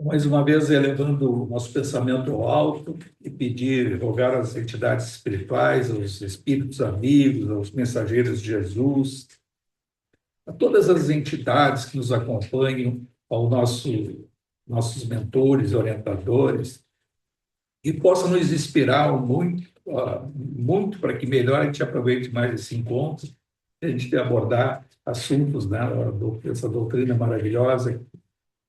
Mais uma vez, elevando o nosso pensamento ao alto e pedir, rogar às entidades espirituais, aos espíritos amigos, aos mensageiros de Jesus, a todas as entidades que nos acompanham, nossos mentores, orientadores, e possam nos inspirar muito, muito para que melhor a gente aproveite mais esse encontro, a gente abordar assuntos, né, dessa doutrina maravilhosa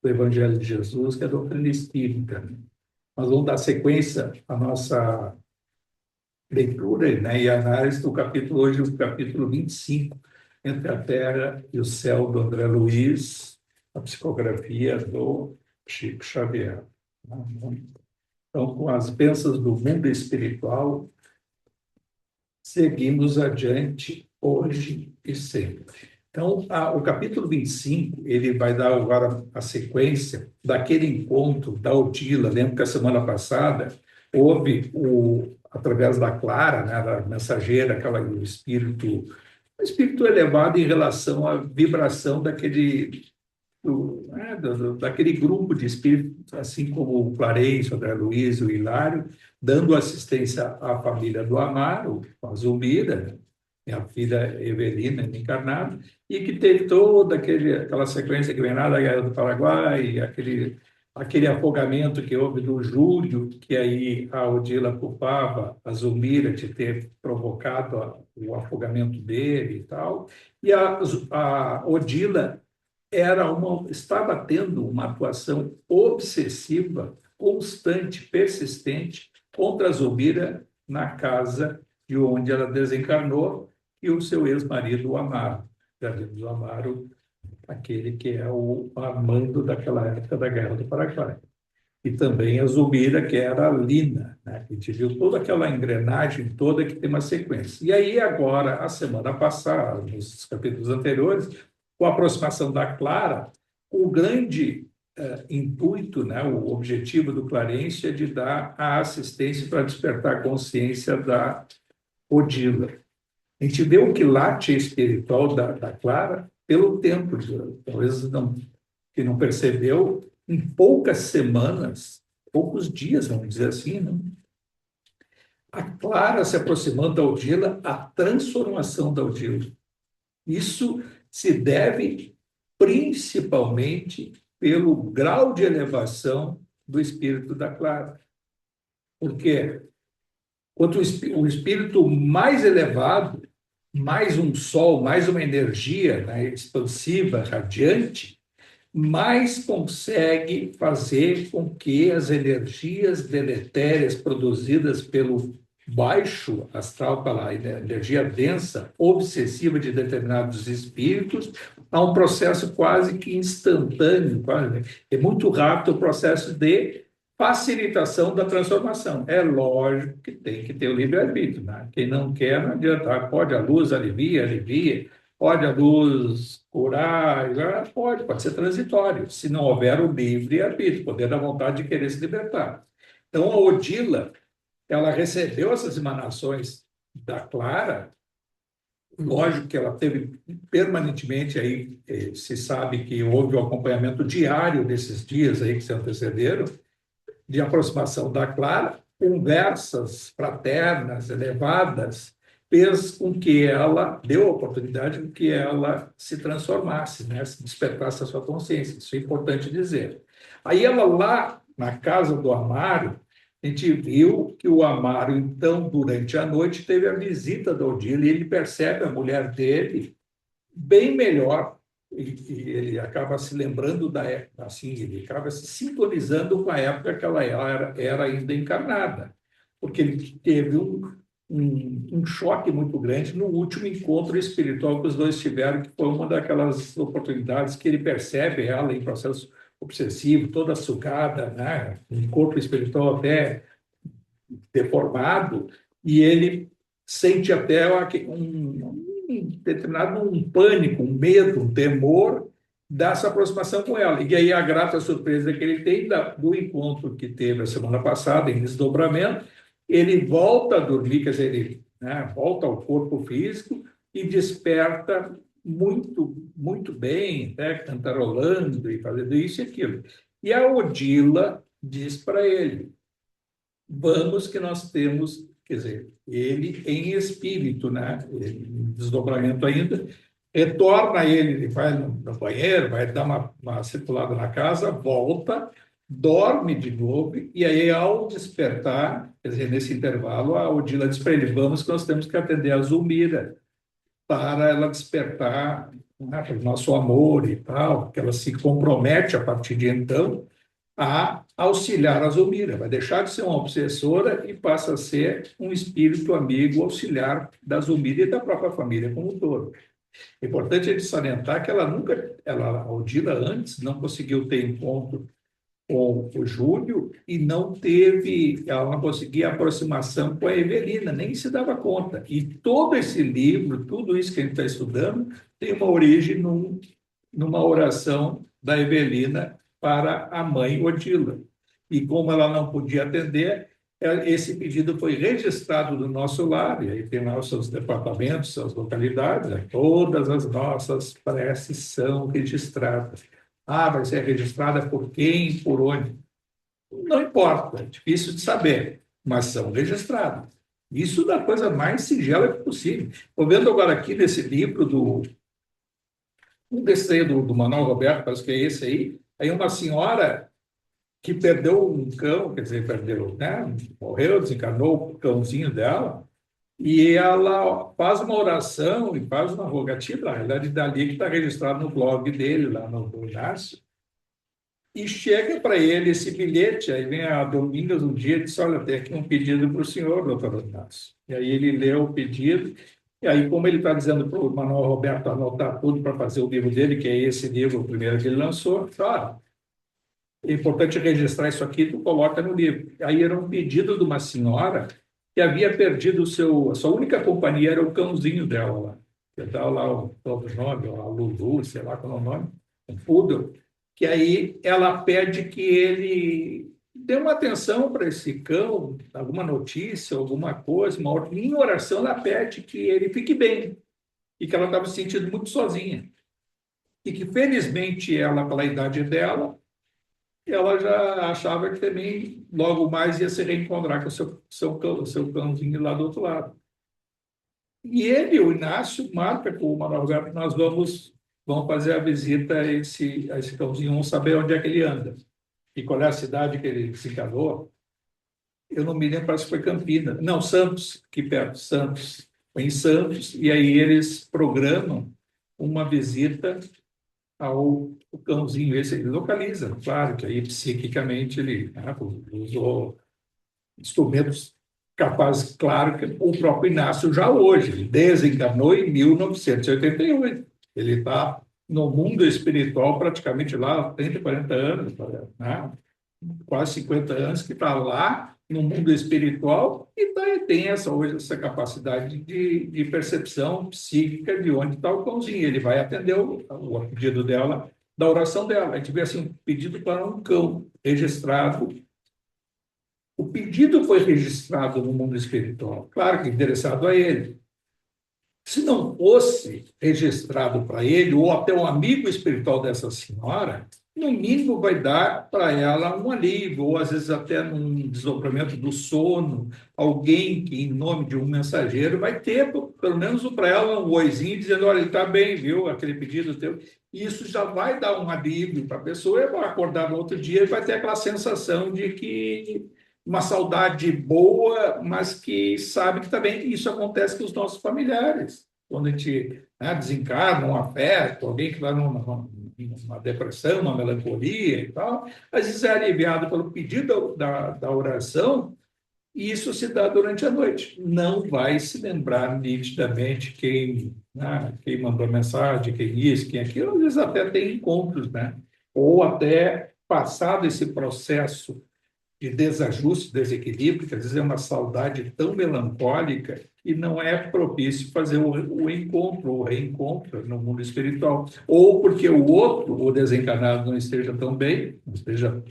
do Evangelho de Jesus, que é a doutrina espírita. Nós vamos dar sequência à nossa leitura, né, e análise do capítulo, hoje, o capítulo 25, Entre a Terra e o Céu, do André Luiz, a psicografia do Chico Xavier. Então, com as bênçãos do mundo espiritual, seguimos adiante hoje e sempre. Então, o capítulo 25, ele vai dar agora a sequência daquele encontro da Odila. Lembro que a semana passada houve, através da Clara, né, da mensageira, o espírito elevado em relação à vibração daquele grupo de espíritos, assim como o Clarence, o André Luiz, o Hilário, dando assistência à família do Amaro, a Zulmira, a filha Evelina, encarnada, e que teve toda aquela sequência que vem lá da Guerra do Paraguai, aquele afogamento que houve do Júlio, que aí a Odila culpava a Zulmira de ter provocado o afogamento dele e tal, e a Odila estava tendo uma atuação obsessiva, constante, persistente contra a Zulmira na casa de onde ela desencarnou e o seu ex-marido, o Amaro. O Amaro, aquele que é o Armando daquela época da Guerra do Paraguai. E também a Zulmira, que era a Lina, né? A gente viu toda aquela engrenagem toda que tem uma sequência. E aí, agora, a semana passada, nos capítulos anteriores, com a aproximação da Clara, o grande intuito, né, o objetivo do Clarence é de dar a assistência para despertar a consciência da Odila. A gente vê o quilate espiritual da Clara pelo tempo, talvez não, que não percebeu, em poucas semanas, poucos dias, vamos dizer assim, né? A Clara se aproximando da Odila, a transformação da Odila. Isso se deve principalmente pelo grau de elevação do espírito da Clara. Porque quanto o espírito mais elevado, mais um sol, mais uma energia, né, expansiva, radiante, mais consegue fazer com que as energias deletérias produzidas pelo baixo astral, pela energia densa, obsessiva de determinados espíritos, há um processo quase que instantâneo, quase, é muito rápido o processo de facilitação da transformação. É lógico que tem que ter o livre-arbítrio, né? Quem não quer, não adianta. Pode a luz, alivia, alivia. Pode a luz curar? Pode ser transitório, se não houver o livre-arbítrio, poder da vontade de querer se libertar. Então, a Odila, ela recebeu essas emanações da Clara, lógico que ela teve permanentemente aí, se sabe que houve o acompanhamento diário desses dias aí que se antecederam, de aproximação da Clara, conversas fraternas, elevadas, fez com que ela, deu a oportunidade de que ela se transformasse, né? Se despertasse a sua consciência, isso é importante dizer. Aí ela lá, na casa do Amaro, a gente viu que o Amaro, então, durante a noite, teve a visita da Odile, e ele percebe a mulher dele bem melhor, e ele acaba se lembrando da época, assim, ele acaba se sintonizando com a época que ela era ainda encarnada, porque ele teve um choque muito grande no último encontro espiritual que os dois tiveram, que foi uma daquelas oportunidades que ele percebe ela em processo obsessivo, toda sugada, né, um corpo espiritual até deformado, e ele sente até determinado um pânico, um medo, um temor dessa aproximação com ela. E aí a grata surpresa que ele tem do encontro que teve a semana passada, em desdobramento, ele volta a dormir, quer dizer, ele, né, volta ao corpo físico e desperta muito, muito bem, né, cantarolando e fazendo isso e aquilo. E a Odila diz para ele: vamos que nós temos, quer dizer, ele em espírito, né? Ele, em desdobramento ainda, retorna ele vai no banheiro, vai dar uma circulada na casa, volta, dorme de novo, e aí, ao despertar, quer dizer, nesse intervalo, a Odila diz para ele: vamos que nós temos que atender a Zulmira, para ela despertar, né, o nosso amor e tal, que ela se compromete a partir de então a auxiliar a Zulmira, vai deixar de ser uma obsessora e passa a ser um espírito amigo, auxiliar da Zulmira e da própria família como um todo. É importante a gente salientar que ela nunca, a Odila antes não conseguiu ter encontro com o Júlio e não teve, ela não conseguia aproximação com a Evelina, nem se dava conta. E todo esse livro, tudo isso que a gente está estudando, tem uma origem numa oração da Evelina para a mãe Odila. E como ela não podia atender, esse pedido foi registrado no nosso lar, e aí tem lá os seus departamentos, suas localidades, né? Todas as nossas preces são registradas. Ah, vai ser registrada por quem, por onde? Não importa, é difícil de saber, mas são registradas. Isso da coisa mais singela possível. Estou vendo agora aqui nesse livro um desse aí do Manuel Roberto, parece que é esse aí uma senhora que perdeu um cão, quer dizer, perdeu, né? Morreu, desencarnou o cãozinho dela, e ela faz uma oração e faz uma rogativa, na realidade, dali que está registrado no blog dele, lá no Inácio, e chega para ele esse bilhete, aí vem a Domingas um dia e diz: olha, tem aqui um pedido para o senhor, doutor Inácio. E aí ele leu o pedido, e aí, como ele está dizendo para o Manuel Roberto anotar tudo para fazer o livro dele, que é esse livro, o primeiro que ele lançou, claro, é importante registrar isso aqui, tu coloca no livro. Aí era um pedido de uma senhora que havia perdido a sua única companhia, era o cãozinho dela lá. Que dá lá o próprio nome, a Lulu, sei lá qual é o nome, um poodle, que aí ela pede que ele dê uma atenção para esse cão, alguma notícia, alguma coisa, em oração ela pede que ele fique bem, e que ela estava se sentindo muito sozinha. E que, felizmente, ela, pela idade dela, ela já achava que também logo mais ia se reencontrar com o seu cãozinho lá do outro lado. E ele, o Inácio, marca com o Manuel Roberto: nós vamos fazer a visita a esse cãozinho, vamos saber onde é que ele anda. E qual é a cidade que ele se encarnou. Eu não me lembro, parece que foi Campinas. Não, Santos, aqui perto, Santos. Foi em Santos, e aí eles programam uma visita ao cãozinho. Esse ele localiza, claro, que aí psiquicamente ele, né, usou instrumentos capazes, claro, que o próprio Inácio já hoje, ele desencarnou em 1988. Ele está no mundo espiritual praticamente lá há 30, 40 anos, né? Quase 50 anos, que está lá no mundo espiritual e tem hoje essa capacidade de percepção psíquica de onde está o cãozinho. Ele vai atender o pedido dela, da oração dela. A gente vê assim: um pedido para um cão registrado. O pedido foi registrado no mundo espiritual, claro que interessado a ele. Se não fosse registrado para ele, ou até um amigo espiritual dessa senhora, no mínimo vai dar para ela um alívio, ou às vezes até num desdobramento do sono, alguém que, em nome de um mensageiro, vai ter, pelo menos para ela, um oizinho dizendo: olha, ele está bem, viu, aquele pedido teu. E isso já vai dar um alívio para a pessoa, e vai acordar no outro dia e vai ter aquela sensação de que uma saudade boa, mas que sabe que também isso acontece com os nossos familiares. Quando a gente, né, desencarna um afeto, alguém que vai numa depressão, uma melancolia e tal, às vezes é aliviado pelo pedido da oração, e isso se dá durante a noite. Não vai se lembrar nitidamente quem, né, quem mandou mensagem, quem isso, quem aquilo. Às vezes até tem encontros, né? Ou até passado esse processo de desajuste, desequilíbrio, que às vezes é uma saudade tão melancólica que não é propício fazer o encontro, o reencontro no mundo espiritual. Ou porque o outro, o desencarnado, não esteja tão bem, não esteja,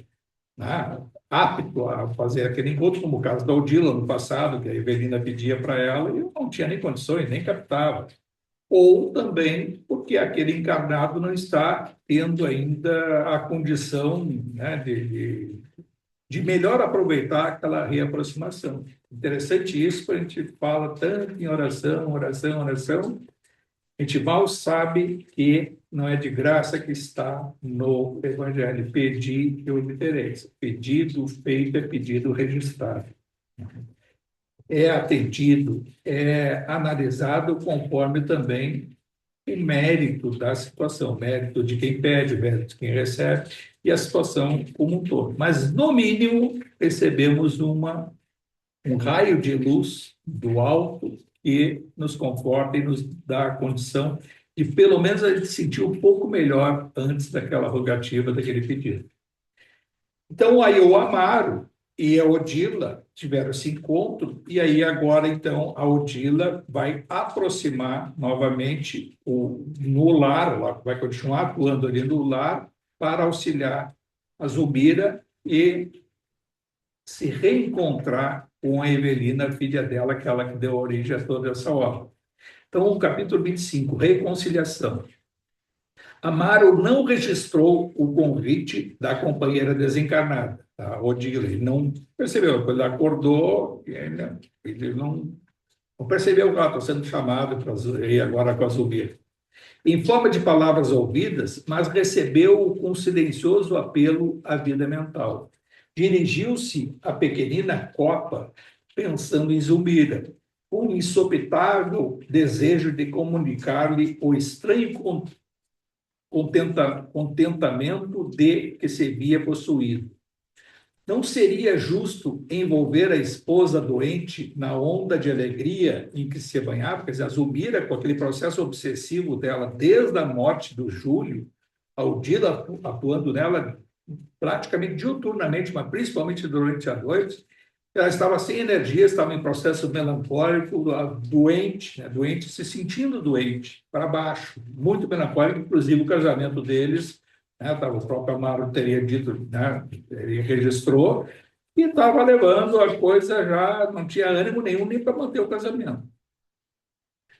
né, apto a fazer aquele encontro, como o caso da Odila no passado, que a Evelina pedia para ela e eu não tinha nem condições, nem captava. ou também porque aquele encarnado não está tendo ainda a condição, né, de melhor aproveitar aquela reaproximação. Interessante isso, quando a gente fala tanto em oração, oração, oração, a gente mal sabe que não é de graça que está no Evangelho. Pedi e obtereis. Pedido feito é pedido registrado. É atendido, é analisado conforme também o mérito da situação, mérito de quem pede, mérito de quem recebe, e a situação como um todo. Mas, no mínimo, recebemos um raio de luz do alto que nos conforta e nos dá a condição de, pelo menos, a gente sentir um pouco melhor antes daquela rogativa, daquele pedido. Então, aí o Amaro e a Odila tiveram esse encontro, e aí agora, então, a Odila vai aproximar novamente no lar, ela vai continuar atuando ali no lar, para auxiliar a Zulmira e se reencontrar com a Evelina, filha dela, aquela que deu origem a toda essa obra. Então, o capítulo 25, reconciliação. Amaro não registrou o convite da companheira desencarnada, a Odila. Ele não percebeu. Quando ele acordou, ele não percebeu que ela está sendo chamada para ir agora com a Zubir. Em forma de palavras ouvidas, mas recebeu com silencioso apelo à vida mental. Dirigiu-se à pequenina copa, pensando em Zulmira, com um insopitável desejo de comunicar-lhe o estranho contentamento de que se via possuído. Não seria justo envolver a esposa doente na onda de alegria em que se banhava? Quer dizer, a Zulmira, com aquele processo obsessivo dela desde a morte do Júlio, a Odila atuando nela praticamente diuturnamente, mas principalmente durante a noite, ela estava sem energia, estava em processo melancólico, doente, né? Doente, se sentindo doente, para baixo, muito melancólico, inclusive o casamento deles, né? O próprio Amaro teria dito, né? Ele registrou, e estava levando a coisa já, não tinha ânimo nenhum nem para manter o casamento.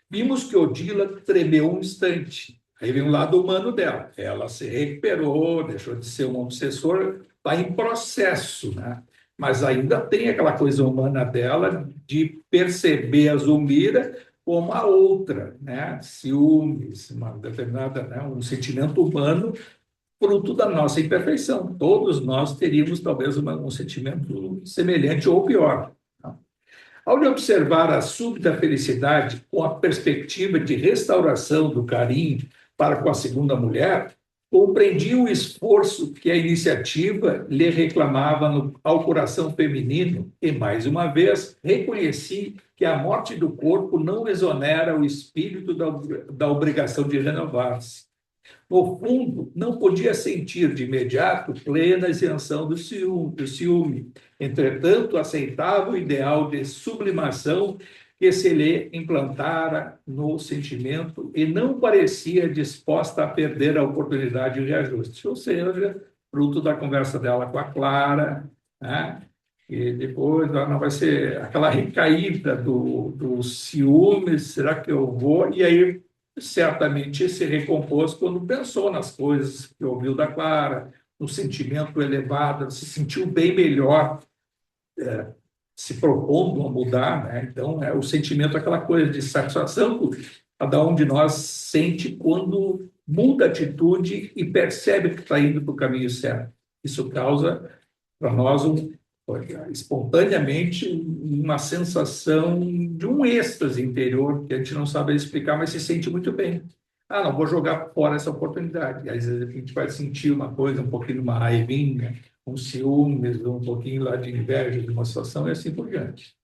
Vimos que Odila tremeu um instante. Aí vem o lado humano dela. Ela se recuperou, deixou de ser uma obsessora, está em processo, né? Mas ainda tem aquela coisa humana dela de perceber a Zulmira como a outra, né? Ciúmes, uma determinada, né? Um sentimento humano fruto da nossa imperfeição. Todos nós teríamos talvez um sentimento semelhante ou pior. Ao observar a súbita felicidade com a perspectiva de restauração do carinho para com a segunda mulher, compreendi o esforço que a iniciativa lhe reclamava ao coração feminino e, mais uma vez, reconheci que a morte do corpo não exonera o espírito da obrigação de renovar-se. No fundo, não podia sentir de imediato plena isenção do ciúme. Entretanto, aceitava o ideal de sublimação que se lhe implantara no sentimento e não parecia disposta a perder a oportunidade de reajuste. Ou seja, fruto da conversa dela com a Clara, né? E depois não vai ser aquela recaída do ciúme, será que eu vou? E aí certamente se recompôs quando pensou nas coisas que ouviu da Clara, no sentimento elevado, se sentiu bem melhor, se propondo a mudar, né? Então, o sentimento é aquela coisa de satisfação que cada um de nós sente quando muda a atitude e percebe que está indo para o caminho certo. Isso causa para nós espontaneamente uma sensação de um êxtase interior que a gente não sabe explicar, mas se sente muito bem. Ah, não vou jogar fora essa oportunidade. E às vezes a gente vai sentir uma coisa, um pouquinho de uma raivinha, um ciúmes, um pouquinho lá de inveja de uma situação e assim por diante.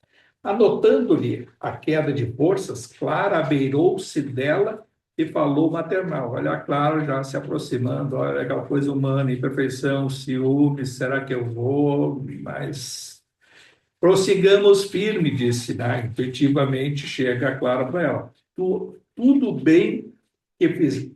Anotando-lhe a queda de forças, Clara abeirou-se dela e falou maternal. Olha a Clara já se aproximando, olha aquela coisa humana, imperfeição, ciúmes, será que eu vou? Mas prossigamos firme, disse, né? Intuitivamente chega a Clara para ela. Tudo bem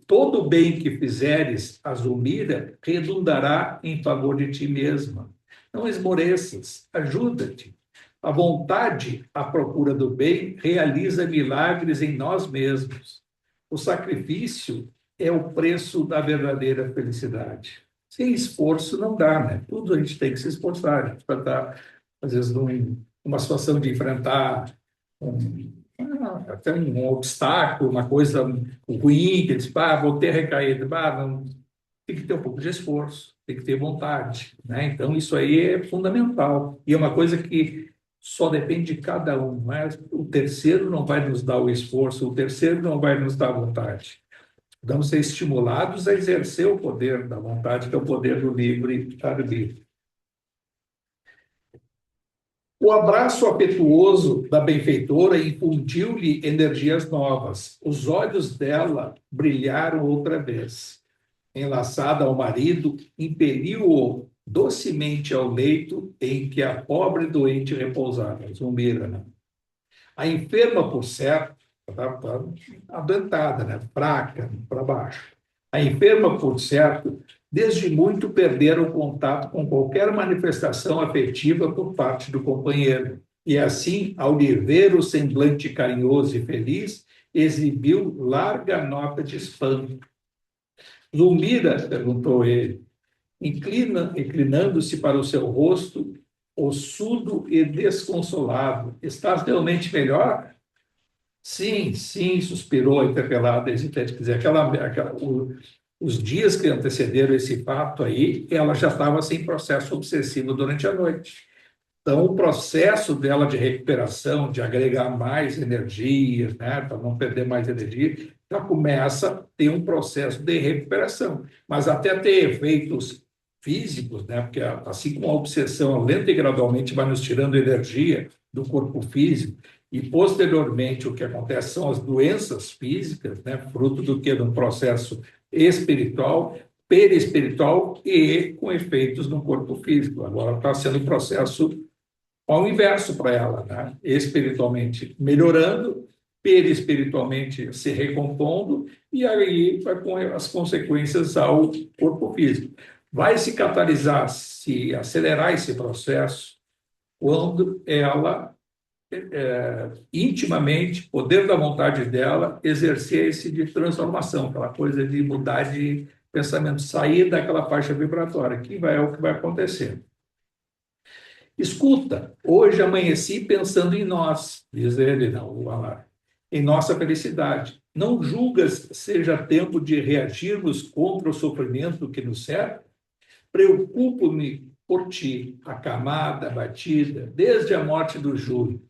todo o bem que fizeres a Zulmira redundará em favor de ti mesma. Não esmoreças, ajuda-te. A vontade à procura do bem realiza milagres em nós mesmos. O sacrifício é o preço da verdadeira felicidade. Sem esforço não dá, né? Tudo a gente tem que se esforçar. A gente vai estar, às vezes, numa situação de enfrentar até um obstáculo, uma coisa ruim, que diz, vou ter recaído. Não, tem que ter um pouco de esforço, tem que ter vontade, né? Então, isso aí é fundamental. E é uma coisa que só depende de cada um, né? O terceiro não vai nos dar o esforço, o terceiro não vai nos dar a vontade. Vamos ser estimulados a exercer o poder da vontade, que é o poder do livre arbítrio. O abraço afetuoso da benfeitora infundiu-lhe energias novas. Os olhos dela brilharam outra vez. Enlaçada ao marido, impeliu-o docemente ao leito em que a pobre doente repousava, Zulmira, né? A enferma, por certo, estava adoentada, né? Fraca, para baixo. A enferma, por certo, desde muito perdera o contato com qualquer manifestação afetiva por parte do companheiro. E assim, ao lhe ver o semblante carinhoso e feliz, exibiu larga nota de espanto. Zulmira, perguntou ele, inclinando-se para o seu rosto, ossudo e desconsolado. Estás realmente melhor? Sim, sim, suspirou a interpelada hesitante. Quer dizer, os dias que antecederam esse fato aí, ela já estava sem processo obsessivo durante a noite. Então, o processo dela de recuperação, de agregar mais energia, né, para não perder mais energia, já começa a ter um processo de recuperação. Mas até ter efeitos físicos, né, porque assim como a obsessão lenta e gradualmente vai nos tirando energia do corpo físico, e posteriormente o que acontece são as doenças físicas, né, fruto do que? De um processo espiritual, perispiritual e com efeitos no corpo físico. Agora está sendo um processo ao inverso para ela, né? Espiritualmente melhorando, perispiritualmente se recompondo, e aí vai com as consequências ao corpo físico. Vai se catalisar, se acelerar esse processo quando ela, intimamente, poder da vontade dela, exercer esse de transformação, aquela coisa de mudar de pensamento, sair daquela faixa vibratória, que é o que vai acontecer. Escuta, hoje amanheci pensando em nós, diz ele, não, o Alar, em nossa felicidade. Não julgas seja tempo de reagirmos contra o sofrimento que nos cerca? Preocupo-me por ti, acamada, abatida, desde a morte do Júlio.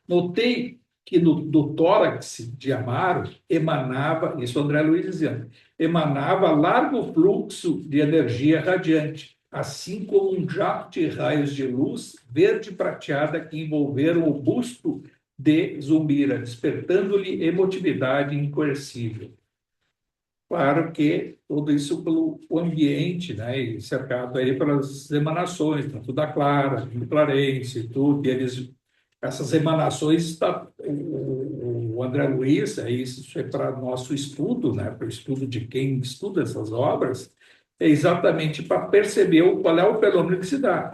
Notei que do tórax de Amaro emanava, isso André Luiz dizendo, emanava largo fluxo de energia radiante, assim como um jato de raios de luz verde prateada que envolveram o busto de Zulmira, despertando-lhe emotividade incoercível. Claro que tudo isso pelo ambiente, né, e cercado aí pelas emanações, tanto da Clara, do Clarence, tudo, e eles, essas emanações, o André Luiz, aí isso é para nosso estudo, né, para o estudo de quem estuda essas obras, é exatamente para perceber qual é o fenômeno que se dá.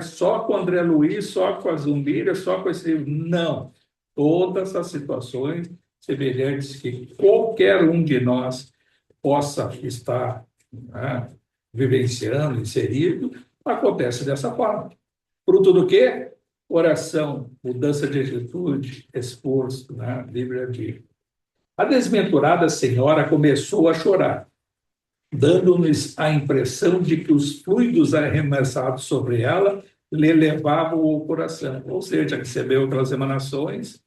Só com o André Luiz, só com a Zumbira, só com esse... Não. Todas as situações semelhantes que qualquer um de nós possa estar, né, vivenciando, inserido, acontece dessa forma. Fruto do quê? Oração, mudança de atitude, esforço, né, livre-arbítrio. A desventurada senhora começou a chorar, dando-nos a impressão de que os fluidos arremessados sobre ela lhe levavam o coração, ou seja, recebeu outras emanações.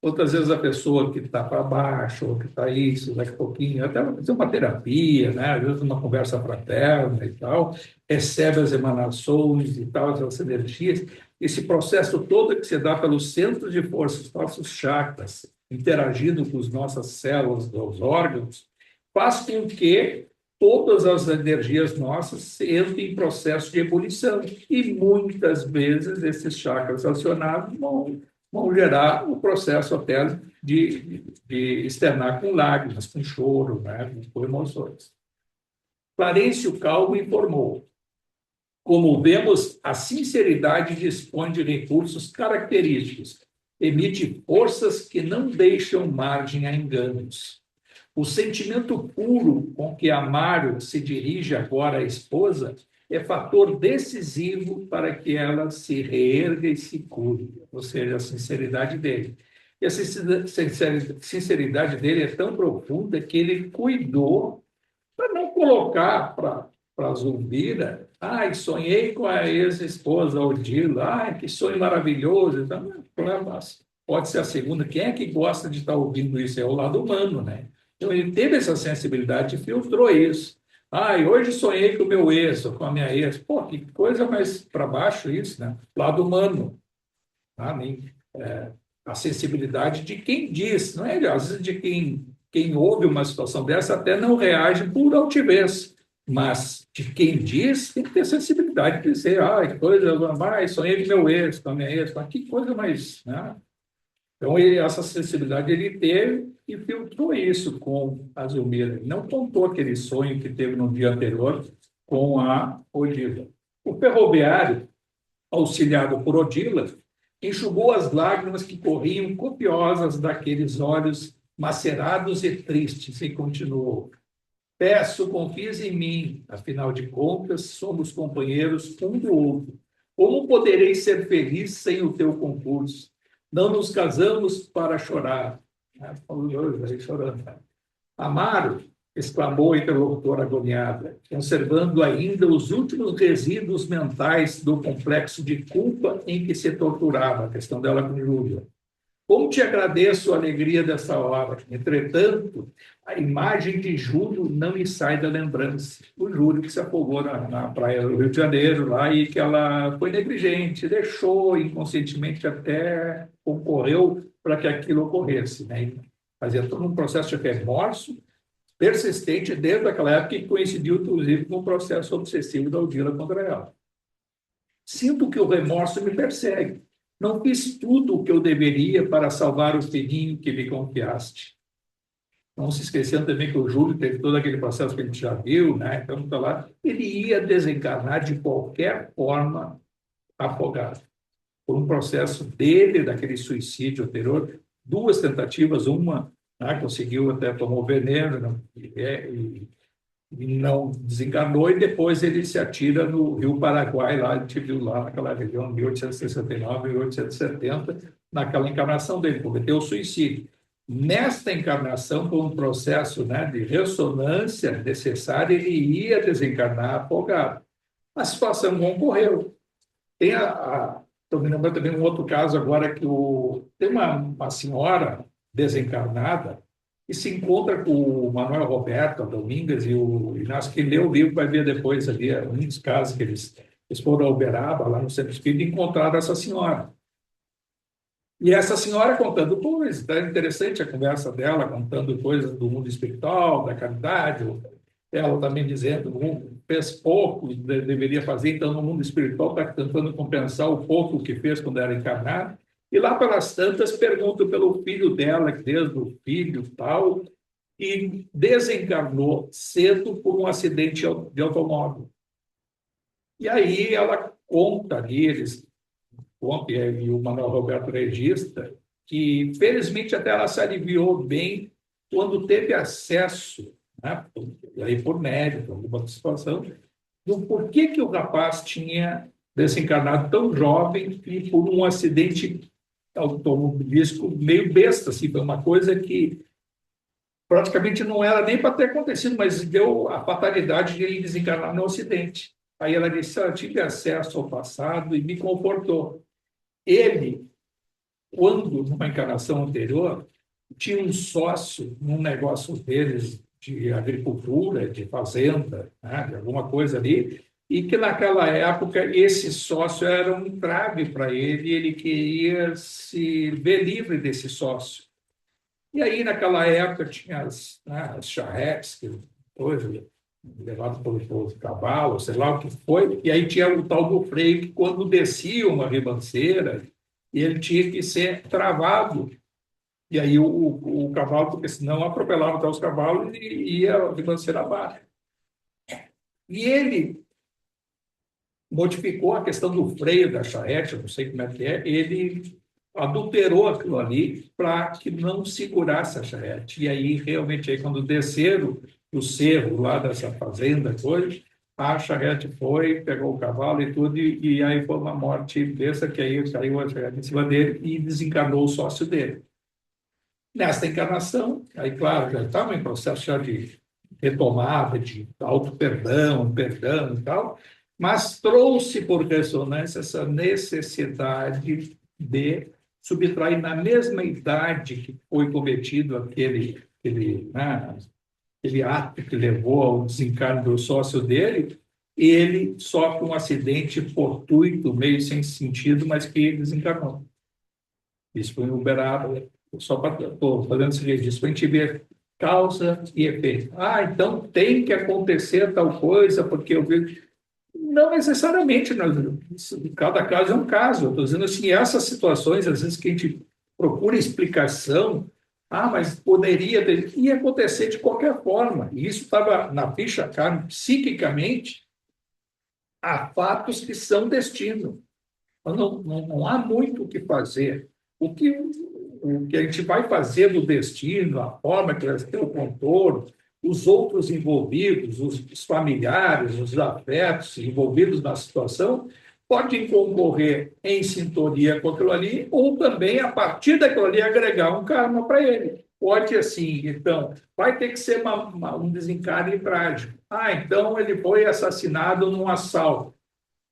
Outras vezes a pessoa que está para baixo, ou que está isso, daqui a pouquinho, até fazer uma terapia, né? Às vezes uma conversa fraterna e tal, recebe as emanações e tal, essas energias. Esse processo todo que se dá pelos centros de força, os nossos chakras, interagindo com as nossas células, dos órgãos, faz com que todas as energias nossas entrem em processo de ebulição. E muitas vezes esses chakras acionados vão gerar o processo até de externar com lágrimas, com choro, né, com emoções. Clarencio Calvo informou: como vemos, a sinceridade dispõe de recursos característicos emite forças que não deixam margem a enganos. O sentimento puro com que Amaro se dirige agora à esposa é fator decisivo para que ela se reerga e se cure, ou seja, a sinceridade dele. E a sinceridade dele é tão profunda que ele cuidou para não colocar para Zulmira, ai, sonhei com a ex-esposa Odila, ai, que sonho maravilhoso. Então, pode ser a segunda. Quem é que gosta de estar ouvindo isso? É o lado humano, né? Então, ele teve essa sensibilidade e filtrou isso. Ai, hoje sonhei com o meu ex, ou com a minha ex. Pô, que coisa mais para baixo isso, né? Lado humano. Tá? A sensibilidade de quem diz, não é? Às vezes de quem ouve uma situação dessa até não reage por altivez, mas de quem diz tem que ter sensibilidade de dizer, ah, que coisa mais, sonhei com meu ex, com a minha ex, mas que coisa mais, né? Então, essa sensibilidade ele teve e filtrou isso com a Zulmira. Ele não contou aquele sonho que teve no dia anterior com a Odila. O ferroviário, auxiliado por Odila, enxugou as lágrimas que corriam copiosas daqueles olhos macerados e tristes e continuou: peço, confies em mim, afinal de contas, somos companheiros um do outro. Como poderei ser feliz sem o teu concurso? Não nos casamos para chorar. Falou aí chorando. Amaro, exclamou a interlocutora agoniada, conservando ainda os últimos resíduos mentais do complexo de culpa em que se torturava, a questão dela com Júlia. Como te agradeço a alegria dessa hora. Entretanto, a imagem de Júlio não me sai da lembrança. O Júlio que se afogou na praia do Rio de Janeiro, lá, e que ela foi negligente, deixou inconscientemente, até concorreu para que aquilo ocorresse. Né? Fazia todo um processo de remorso persistente desde aquela época, que coincidiu, inclusive, com o processo obsessivo da Odila contra ela. Sinto que o remorso me persegue. Não fiz tudo o que eu deveria para salvar o filhinho que me confiaste. Não se esquecendo também que o Júlio teve todo aquele processo que a gente já viu, né? Então, tá lá, ele ia desencarnar de qualquer forma afogado. Por um processo dele, daquele suicídio anterior, duas tentativas, uma, né, conseguiu até tomar o veneno, né, e não desenganou, e depois ele se atira no Rio Paraguai, lá, a gente viu lá naquela região, 1869, 1870, naquela encarnação dele, cometeu o suicídio. Nesta encarnação, por um processo, né, de ressonância necessária, ele ia desencarnar afogado. A situação não ocorreu. Estou me lembrando também um outro caso agora, que tem uma senhora desencarnada e se encontra com o Manuel Roberto, a Domingas, e o Inácio, que lê o livro, vai ver depois ali, um dos casos que eles foram a Uberaba, lá no Centro Espírita, e encontraram essa senhora. E essa senhora contando coisas, é interessante a conversa dela, contando coisas do mundo espiritual, da caridade, ela também dizendo que fez pouco, deveria fazer, então no mundo espiritual está tentando compensar o pouco que fez quando era encarnado. E lá pelas tantas pergunta pelo filho dela, que desde o filho tal, e desencarnou cedo por um acidente de automóvel. E aí ela conta ali, e o Manuel Roberto registra, que felizmente até ela se aliviou bem quando teve acesso, né, e aí por médico, alguma situação, do porquê que o rapaz tinha desencarnado tão jovem e por um acidente automobilístico meio besta, assim, foi uma coisa que praticamente não era nem para ter acontecido, mas deu a fatalidade de ele desencarnar no acidente. Aí ela disse: eu tive acesso ao passado e me confortou. Ele, quando, numa encarnação anterior, tinha um sócio num negócio deles de agricultura, de fazenda, né, de alguma coisa ali, e que naquela época esse sócio era um entrave para ele, e ele queria se ver livre desse sócio. E aí, naquela época, tinha as charretes, que hoje levado pelo cavalo, sei lá o que foi, e aí tinha o tal do freio, que quando descia uma ribanceira, ele tinha que ser travado. E aí o cavalo, porque senão atropelava até os cavalos e ia a ribanceira abaixo. E ele modificou a questão do freio da charrete, eu não sei como é que é, ele adulterou aquilo ali para que não segurasse a charrete. E aí, realmente, aí, quando desceram o cerro lá dessa fazenda, coisa, a charrete foi, pegou o cavalo e tudo, e aí foi uma morte dessa, que aí caiu a charrete em cima dele e desencarnou o sócio dele. Nesta encarnação, aí, claro, já estava em processo já de retomada, de auto-perdão, perdão e tal, mas trouxe por ressonância essa necessidade de subtrair na mesma idade que foi cometido aquele ato que levou ao desencarne do sócio dele, ele sofre um acidente fortuito, meio sem sentido, mas que ele desencarnou. Isso foi uberado, só para estou fazendo esse registro, para a gente ver causa e efeito. Ah, então tem que acontecer tal coisa, porque eu vi. Não necessariamente, cada caso é um caso. Eu estou dizendo assim, essas situações, às vezes, que a gente procura explicação, mas poderia ter, ia acontecer de qualquer forma. E isso estava na ficha carne, psiquicamente, há fatos que são destino. Não há muito o que fazer. O que a gente vai fazer do destino, a forma que vai ter o contorno, os outros envolvidos, os familiares, os afetos envolvidos na situação, podem concorrer em sintonia com aquilo ali, ou também, a partir daquilo ali, agregar um karma para ele. Pode assim, então, vai ter que ser um desencarne trágico. Então ele foi assassinado num assalto.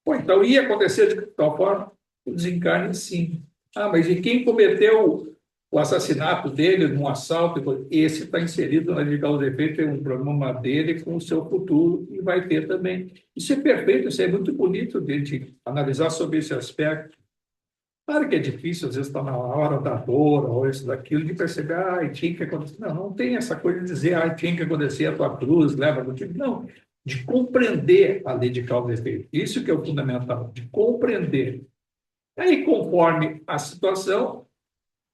Então ia acontecer de tal forma, o desencarne sim. Mas e quem cometeu o assassinato dele num assalto? Esse está inserido na lei de causa e efeito, tem um programa dele com o seu futuro e vai ter também. Isso é perfeito, isso é muito bonito de analisar sobre esse aspecto. Claro que é difícil, às vezes está na hora da dor, ou isso, daquilo, de perceber, tinha que acontecer. Não tem essa coisa de dizer, tinha que acontecer a tua cruz, leva do tipo. Não, de compreender a lei de causa e efeito. Isso que é o fundamental, de compreender. Aí, conforme a situação,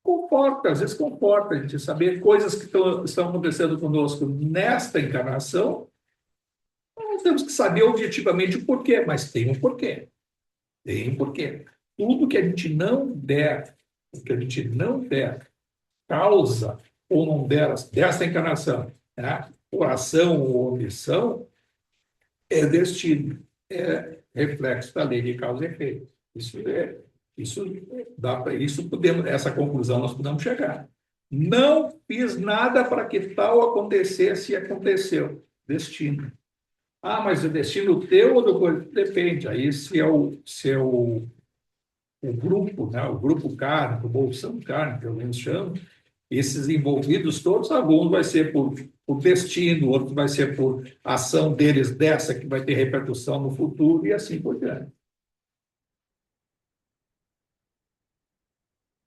comporta, às vezes comporta a gente saber coisas que estão acontecendo conosco nesta encarnação. Nós temos que saber objetivamente o porquê, mas tem um porquê. Tem um porquê. Tudo que a gente não der, o que a gente não der causa ou não der desta encarnação, né? Por ação ou omissão, é destino, é reflexo da lei de causa e efeito. Isso dá para isso podemos essa conclusão nós podemos chegar. Não fiz nada para que tal acontecesse e aconteceu. Destino. Mas o destino teu ou do coisa? Depende. Aí se é o grupo, né? O grupo kármico, o bolsão kármico, que alguns chamam, esses envolvidos todos, alguns vai ser por destino, outros vai ser por ação deles dessa que vai ter repercussão no futuro e assim por diante.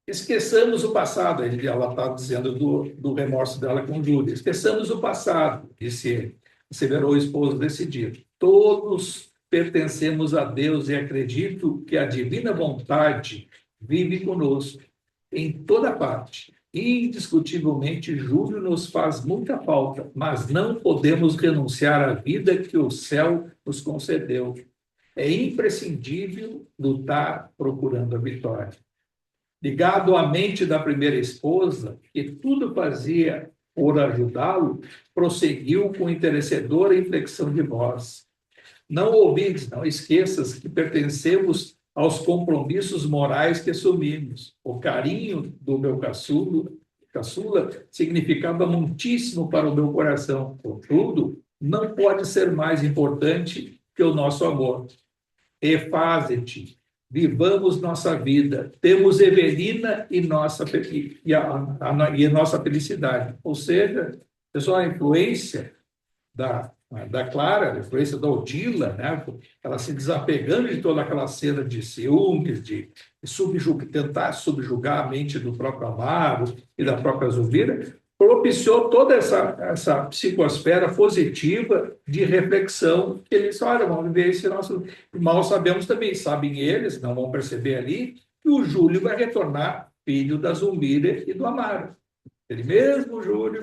Esqueçamos o passado, ela está dizendo do remorso dela com Júlia. Esqueçamos o passado, disse ele. Asseverou o esposo decidido. Todos pertencemos a Deus e acredito que a divina vontade vive conosco em toda parte. Indiscutivelmente, Júlio nos faz muita falta, mas não podemos renunciar à vida que o céu nos concedeu. É imprescindível lutar procurando a vitória. Ligado à mente da primeira esposa, que tudo fazia por ajudá-lo, prosseguiu com interessadora inflexão de voz. Não ouvides, não esqueças que pertencemos aos compromissos morais que assumimos. O carinho do meu caçula significava muitíssimo para o meu coração. Contudo, não pode ser mais importante que o nosso amor. Efaze-te, vivamos nossa vida, temos Evelina e nossa felicidade. Ou seja, pessoal, a influência da Clara, a influência da Odila, né? Ela se desapegando de toda aquela cena de ciúmes, de tentar subjugar a mente do próprio Amaro e da própria Zulmira, propiciou toda essa psicosfera positiva de reflexão que eles, olha, vamos viver esse nosso... Mal sabemos também, sabem eles, não vão perceber ali, que o Júlio vai retornar filho da Zulmira e do Amaro. Ele mesmo, Júlio,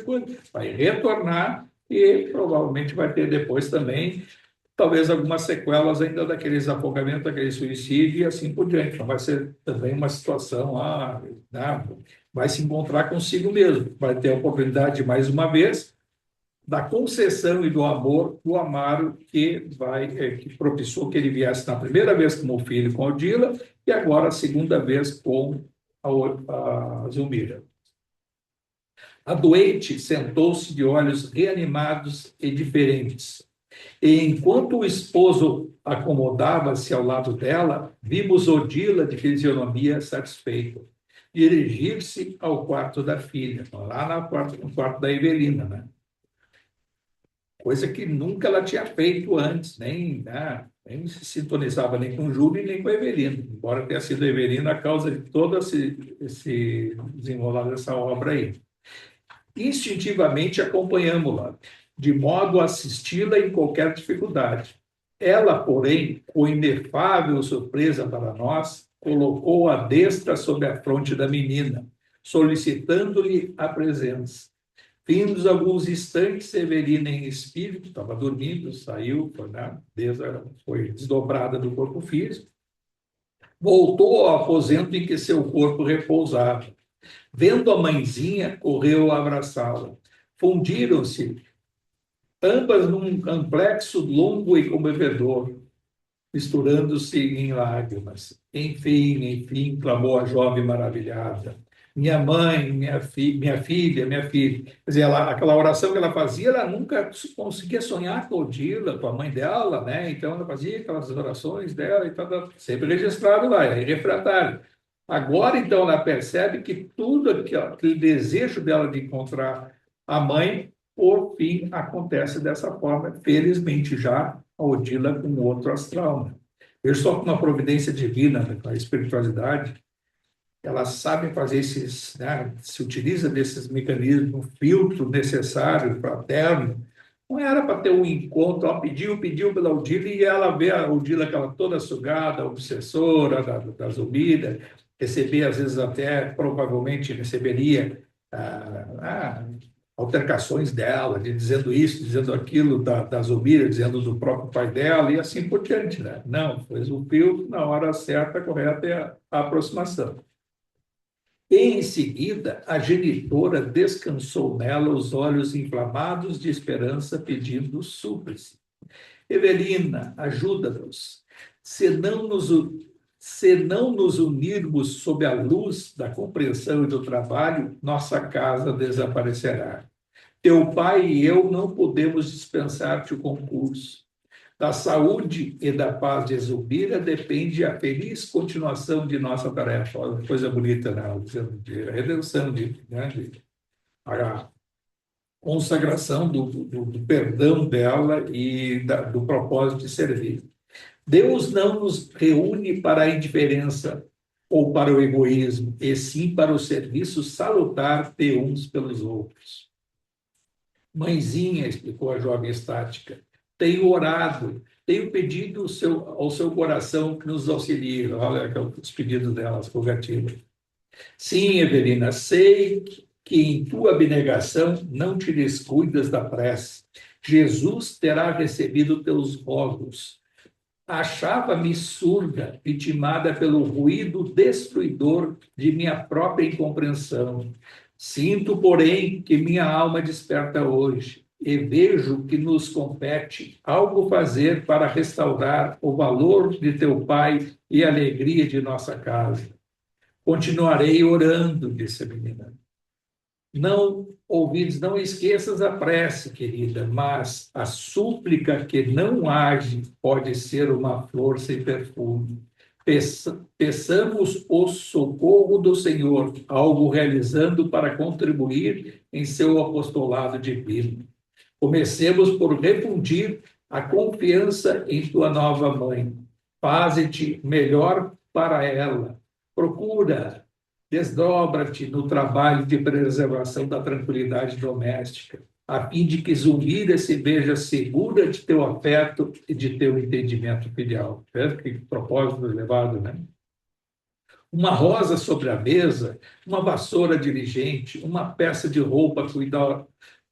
vai retornar e provavelmente vai ter depois também talvez algumas sequelas ainda daqueles afogamentos, daquele suicídio e assim por diante. Então, vai ser também uma situação, né, vai se encontrar consigo mesmo, vai ter a oportunidade, mais uma vez, da concessão e do amor do Amaro, que propiciou que ele viesse na primeira vez como filho com a Odila e agora a segunda vez com a Zulmira. A doente sentou-se de olhos reanimados e diferentes. E enquanto o esposo acomodava-se ao lado dela, vimos Odila de fisionomia satisfeita dirigir-se ao quarto da filha, lá no quarto da Evelina, né? Coisa que nunca ela tinha feito antes, nem se sintonizava nem com Júlio nem com a Evelina, embora tenha sido a Evelina a causa de todo esse desenrolar dessa obra aí. Instintivamente acompanhamos-la, de modo a assisti-la em qualquer dificuldade. Ela, porém, com inefável surpresa para nós, colocou a destra sobre a fronte da menina, solicitando-lhe a presença. Findos alguns instantes, Severina, em espírito, estava dormindo, saiu, foi desdobrada do corpo físico, voltou ao aposento em que seu corpo repousava. Vendo a mãezinha, correu a abraçá-la. Fundiram-se ambas num complexo longo e comovedor, misturando-se em lágrimas. Enfim, clamou a jovem maravilhada. Minha mãe, minha filha. Quer dizer, aquela oração que ela fazia, ela nunca conseguia sonhar com Odila, com a mãe dela, né? Então ela fazia aquelas orações dela e tal, sempre registrado lá, é irrefratário. Agora, então, ela percebe que tudo aquele desejo dela de encontrar a mãe, por fim, acontece dessa forma. Felizmente, já a Odila com outro astral, né? Veja só como a providência divina, né, a espiritualidade, elas sabem fazer né, se utiliza desses mecanismos, um filtro necessário, fraterno. Não era para ter um encontro, ela pediu pela Odila, e ela vê a Odila aquela toda sugada, obsessora da Zulmira, receber, às vezes até, provavelmente receberia altercações dela, dizendo isso, dizendo aquilo da Zulmira, dizendo do próprio pai dela, e assim por diante, né? Não, fez o filtro na hora certa, correta, é a aproximação. E, em seguida, a genitora descansou nela os olhos inflamados de esperança, pedindo súplice. Evelina, ajuda-nos. Se não nos unirmos sob a luz da compreensão e do trabalho, nossa casa desaparecerá. Teu pai e eu não podemos dispensar-te o concurso. Da saúde e da paz de Zulmira depende a feliz continuação de nossa tarefa. Olha, coisa bonita, né? De redenção, a consagração do perdão dela e do propósito de servir. Deus não nos reúne para a indiferença ou para o egoísmo, e sim para o serviço salutar de uns pelos outros. Mãezinha, explicou a jovem estática, tenho orado, tenho pedido ao seu coração que nos auxilie. Olha os pedidos delas, rogativas. Sim, Evelina, sei que em tua abnegação não te descuidas da prece. Jesus terá recebido teus rogos. Achava-me surda, vitimada pelo ruído destruidor de minha própria incompreensão. Sinto, porém, que minha alma desperta hoje e vejo que nos compete algo fazer para restaurar o valor de teu Pai e a alegria de nossa casa. Continuarei orando, disse a menina. Não esqueças a prece, querida, mas a súplica que não age pode ser uma flor sem perfume. Peçamos o socorro do Senhor, algo realizando para contribuir em seu apostolado divino. Comecemos por refundir a confiança em tua nova mãe. Faze-te melhor para ela. Procura, desdobra-te no trabalho de preservação da tranquilidade doméstica, a fim de que Zulmira se veja segura de teu afeto e de teu entendimento filial. Veja que propósito elevado, né? Uma rosa sobre a mesa, uma vassoura diligente, uma peça de roupa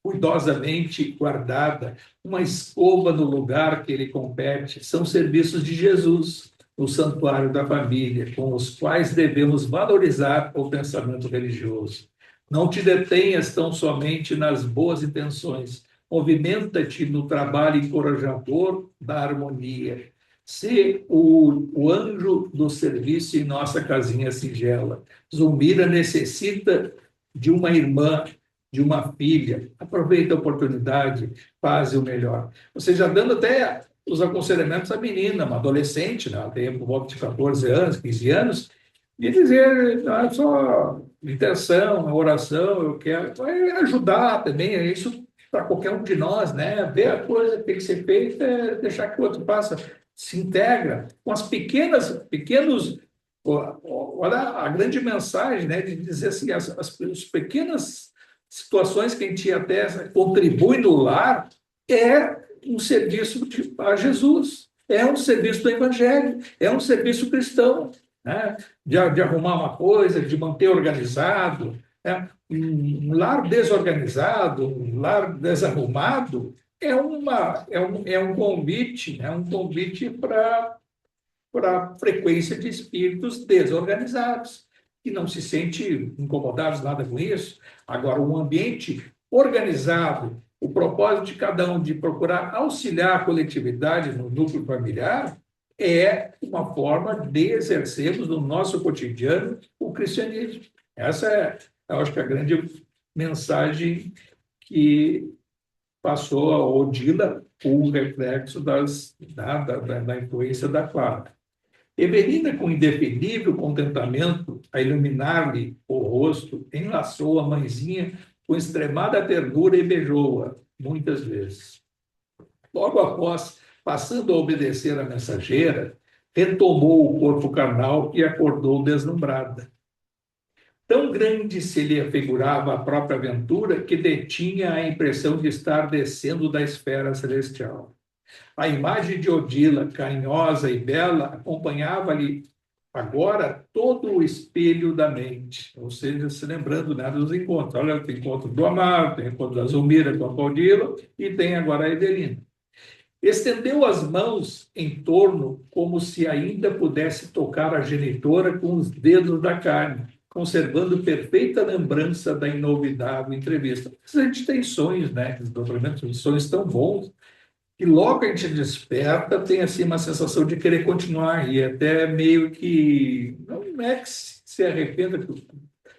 cuidosamente guardada, uma escova no lugar que lhe compete, são serviços de Jesus no santuário da família, com os quais devemos valorizar o pensamento religioso. Não te detenhas tão somente nas boas intenções, movimenta-te no trabalho encorajador da harmonia. Se o anjo do serviço em nossa casinha singela. Zulmira necessita de uma irmã, de uma filha. Aproveita a oportunidade, faz o melhor. Ou seja, dando até os aconselhamentos à menina, uma adolescente, né? Ela tem por volta de 14 anos, 15 anos, e dizer, não é só intenção, oração, eu quero, vai ajudar também, é isso para qualquer um de nós, né? Ver a coisa que tem que ser feita, deixar que o outro faça, se integra com as pequenos, olha a grande mensagem, né? De dizer assim, as pequenas situações que a gente até contribui no lar é um serviço a Jesus, é um serviço do Evangelho, é um serviço cristão, né? De arrumar uma coisa, de manter organizado, né? Um lar desorganizado, um lar desarrumado, é um convite, é um convite para a frequência de espíritos desorganizados, que não se sentem incomodados nada com isso. Agora, um ambiente organizado, o propósito de cada um de procurar auxiliar a coletividade no núcleo familiar, é uma forma de exercermos no nosso cotidiano o cristianismo. Essa é, eu acho que a grande mensagem que passou a Odila, o reflexo da influência da Clara. Evelina, com indefinível contentamento, a iluminar-lhe o rosto, enlaçou a mãezinha com extremada ternura e beijou-a muitas vezes. Logo após, passando a obedecer à mensageira, retomou o corpo carnal e acordou deslumbrada. Tão grande se lhe afigurava a própria aventura que detinha a impressão de estar descendo da esfera celestial. A imagem de Odila, carinhosa e bela, acompanhava-lhe agora todo o espelho da mente, ou seja, se lembrando, né, dos encontros. Olha, tem encontro do Amaro, tem encontro da Zulmira com a Odila e tem agora a Evelina. Estendeu as mãos em torno como se ainda pudesse tocar a genitora com os dedos da carne, conservando perfeita lembrança da inolvidável entrevista. A gente tem sonhos, né? Os sonhos tão bons que logo a gente desperta, tem assim uma sensação de querer continuar e até meio que não é que se arrependa,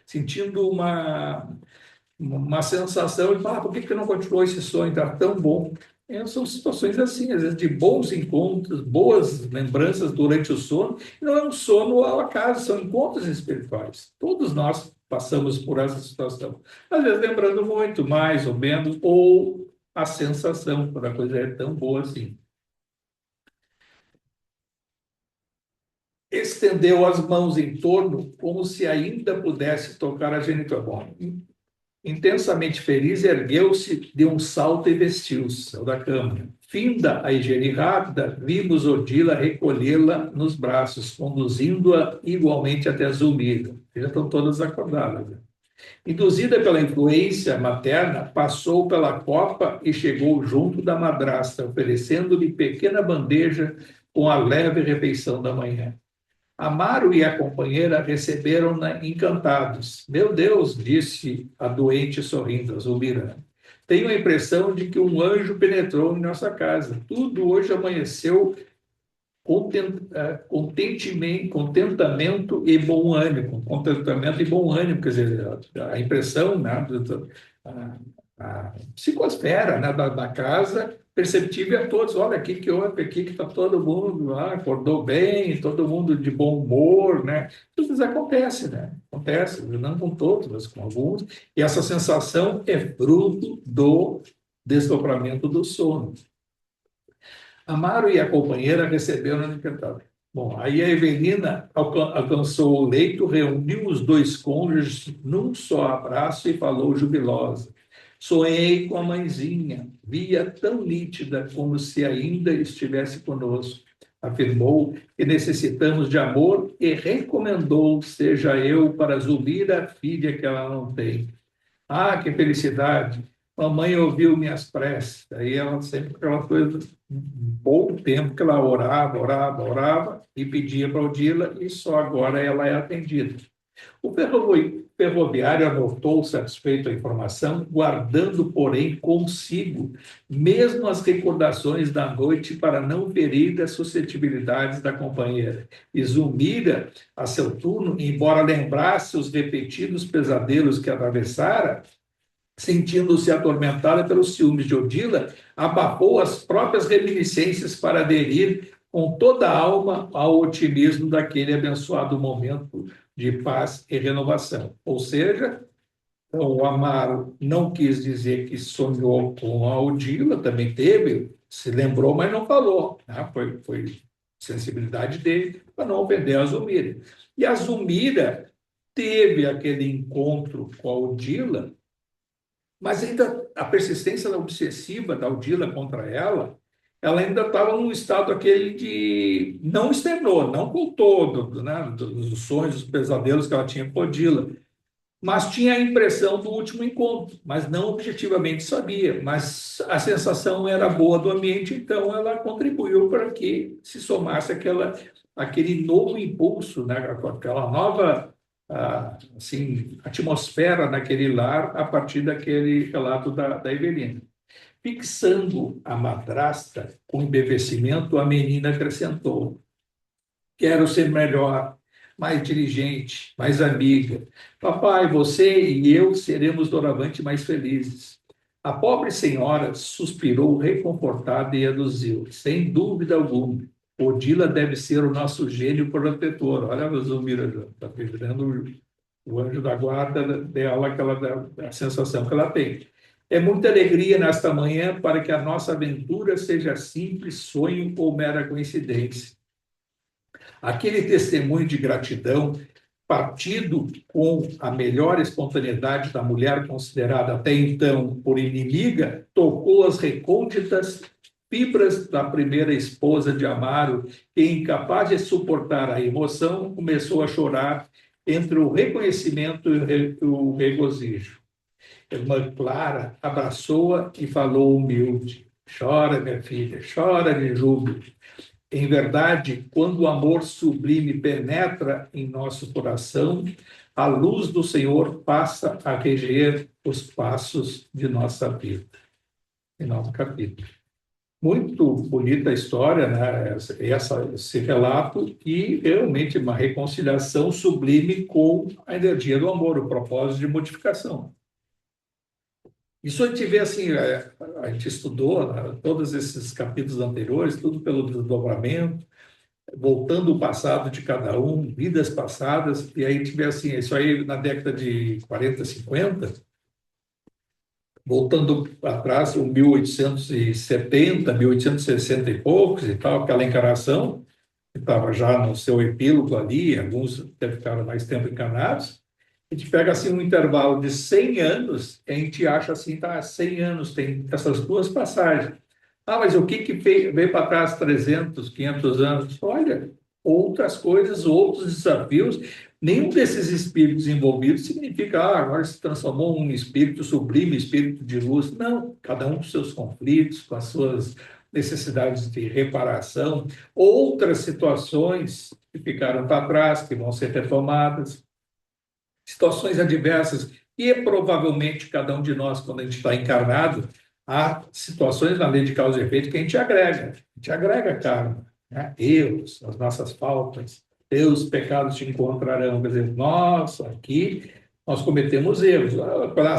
sentindo uma sensação de, por que não continuou esse sonho? Está tão bom. São situações assim, às vezes de bons encontros, boas lembranças durante o sono. Não é um sono ao acaso, são encontros espirituais. Todos nós passamos por essa situação. Às vezes lembrando muito, mais ou menos, ou a sensação, quando a coisa é tão boa assim. Estendeu as mãos em torno, como se ainda pudesse tocar a genitora. Bom, intensamente feliz, ergueu-se de um salto e vestiu-se, saiu da cama. Finda a higiene rápida, vimos Odila recolhê-la nos braços, conduzindo-a igualmente até Zulmira. Já estão todas acordadas. Né? Induzida pela influência materna, passou pela copa e chegou junto da madrasta, oferecendo-lhe pequena bandeja com a leve refeição da manhã. Amaro e a companheira receberam-na encantados. Meu Deus, disse a doente sorrindo, a Zulmira. Tenho a impressão de que um anjo penetrou em nossa casa. Tudo hoje amanheceu contentamento e bom ânimo. Contentamento e bom ânimo, quer dizer, a impressão, né, a psicosfera, né, da casa perceptível a todos. Olha aqui que houve, aqui que está todo mundo lá, acordou bem, todo mundo de bom humor, né? Tudo isso acontece, né? Acontece, não com todos, mas com alguns. E essa sensação é fruto do desdobramento do sono. Amaro e a companheira receberam no encantada. Bom, aí a Evelina alcançou o leito, reuniu os dois cônjuges num só abraço e falou jubilosa. Sonhei com a mãezinha, via tão nítida como se ainda estivesse conosco. Afirmou que necessitamos de amor e recomendou seja eu para Zulmira a filha que ela não tem. Ah, que felicidade! mamãe ouviu minhas preces. Aí ela sempre, aquela coisa, um bom tempo que ela orava, orava, orava e pedia para Odila, e só agora ela é atendida. O ferroviário anotou satisfeito a informação, guardando, porém, consigo mesmo as recordações da noite para não ferir as suscetibilidades da companheira. E Zulmira, a seu turno, embora lembrasse os repetidos pesadelos que atravessara, sentindo-se atormentada pelos ciúmes de Odila, abafou as próprias reminiscências para aderir com toda a alma ao otimismo daquele abençoado momento de paz e renovação. Ou seja, então, o Amaro não quis dizer que sonhou com a Odila, também teve, se lembrou, mas não falou. Né? Foi sensibilidade dele para não ofender a Zulmira. E a Zulmira teve aquele encontro com a Odila, mas ainda a persistência obsessiva da Odila contra ela ainda estava num estado aquele de não externou, não contou né, dos sonhos, dos pesadelos que ela tinha com a Odila, mas tinha a impressão do último encontro, mas não objetivamente sabia, mas a sensação era boa do ambiente, então ela contribuiu para que se somasse aquele novo impulso, né, aquela nova assim, atmosfera naquele lar a partir daquele relato da Evelina. Fixando a madrasta com embevecimento, a menina acrescentou: quero ser melhor, mais diligente, mais amiga. Papai, você e eu seremos doravante mais felizes. A pobre senhora suspirou reconfortada e aduziu: sem dúvida alguma, Odila deve ser o nosso gênio protetor. Olha, a Zulmira está virando o anjo da guarda dela, a sensação que ela tem. É muita alegria nesta manhã para que a nossa aventura seja simples sonho ou mera coincidência. Aquele testemunho de gratidão, partido com a melhor espontaneidade da mulher considerada até então por inimiga, tocou as recônditas fibras da primeira esposa de Amaro, que, incapaz de suportar a emoção, começou a chorar entre o reconhecimento e o regozijo. Irmã Clara abraçou-a e falou humilde: chora, minha filha, chora de júbilo. Em verdade, quando o amor sublime penetra em nosso coração, a luz do Senhor passa a reger os passos de nossa vida. Em nosso capítulo. Muito bonita a história, né? Esse relato, e realmente uma reconciliação sublime com a energia do amor, o propósito de modificação. Isso a gente vê assim, a gente estudou, né, todos esses capítulos anteriores, tudo pelo desdobramento, voltando o passado de cada um, vidas passadas, e aí a gente vê assim, isso aí na década de 40, 50, voltando atrás, o 1870, 1860 e poucos e tal, aquela encarnação, que estava já no seu epílogo ali, alguns até ficaram mais tempo encarnados, a gente pega assim um intervalo de 100 anos, e a gente acha assim, tá, 100 anos, tem essas duas passagens. Ah, mas o que veio para trás 300, 500 anos? Olha, outras coisas, outros desafios. Nenhum desses espíritos envolvidos significa, agora se transformou um espírito sublime, espírito de luz. Não, cada um com seus conflitos, com as suas necessidades de reparação, outras situações que ficaram para trás, que vão ser retomadas, situações adversas, e provavelmente cada um de nós, quando a gente está encarnado, há situações na lei de causa e efeito que a gente agrega karma, né? Erros, as nossas faltas, teus pecados te encontrarão. Quer dizer, nós aqui, nós cometemos erros. A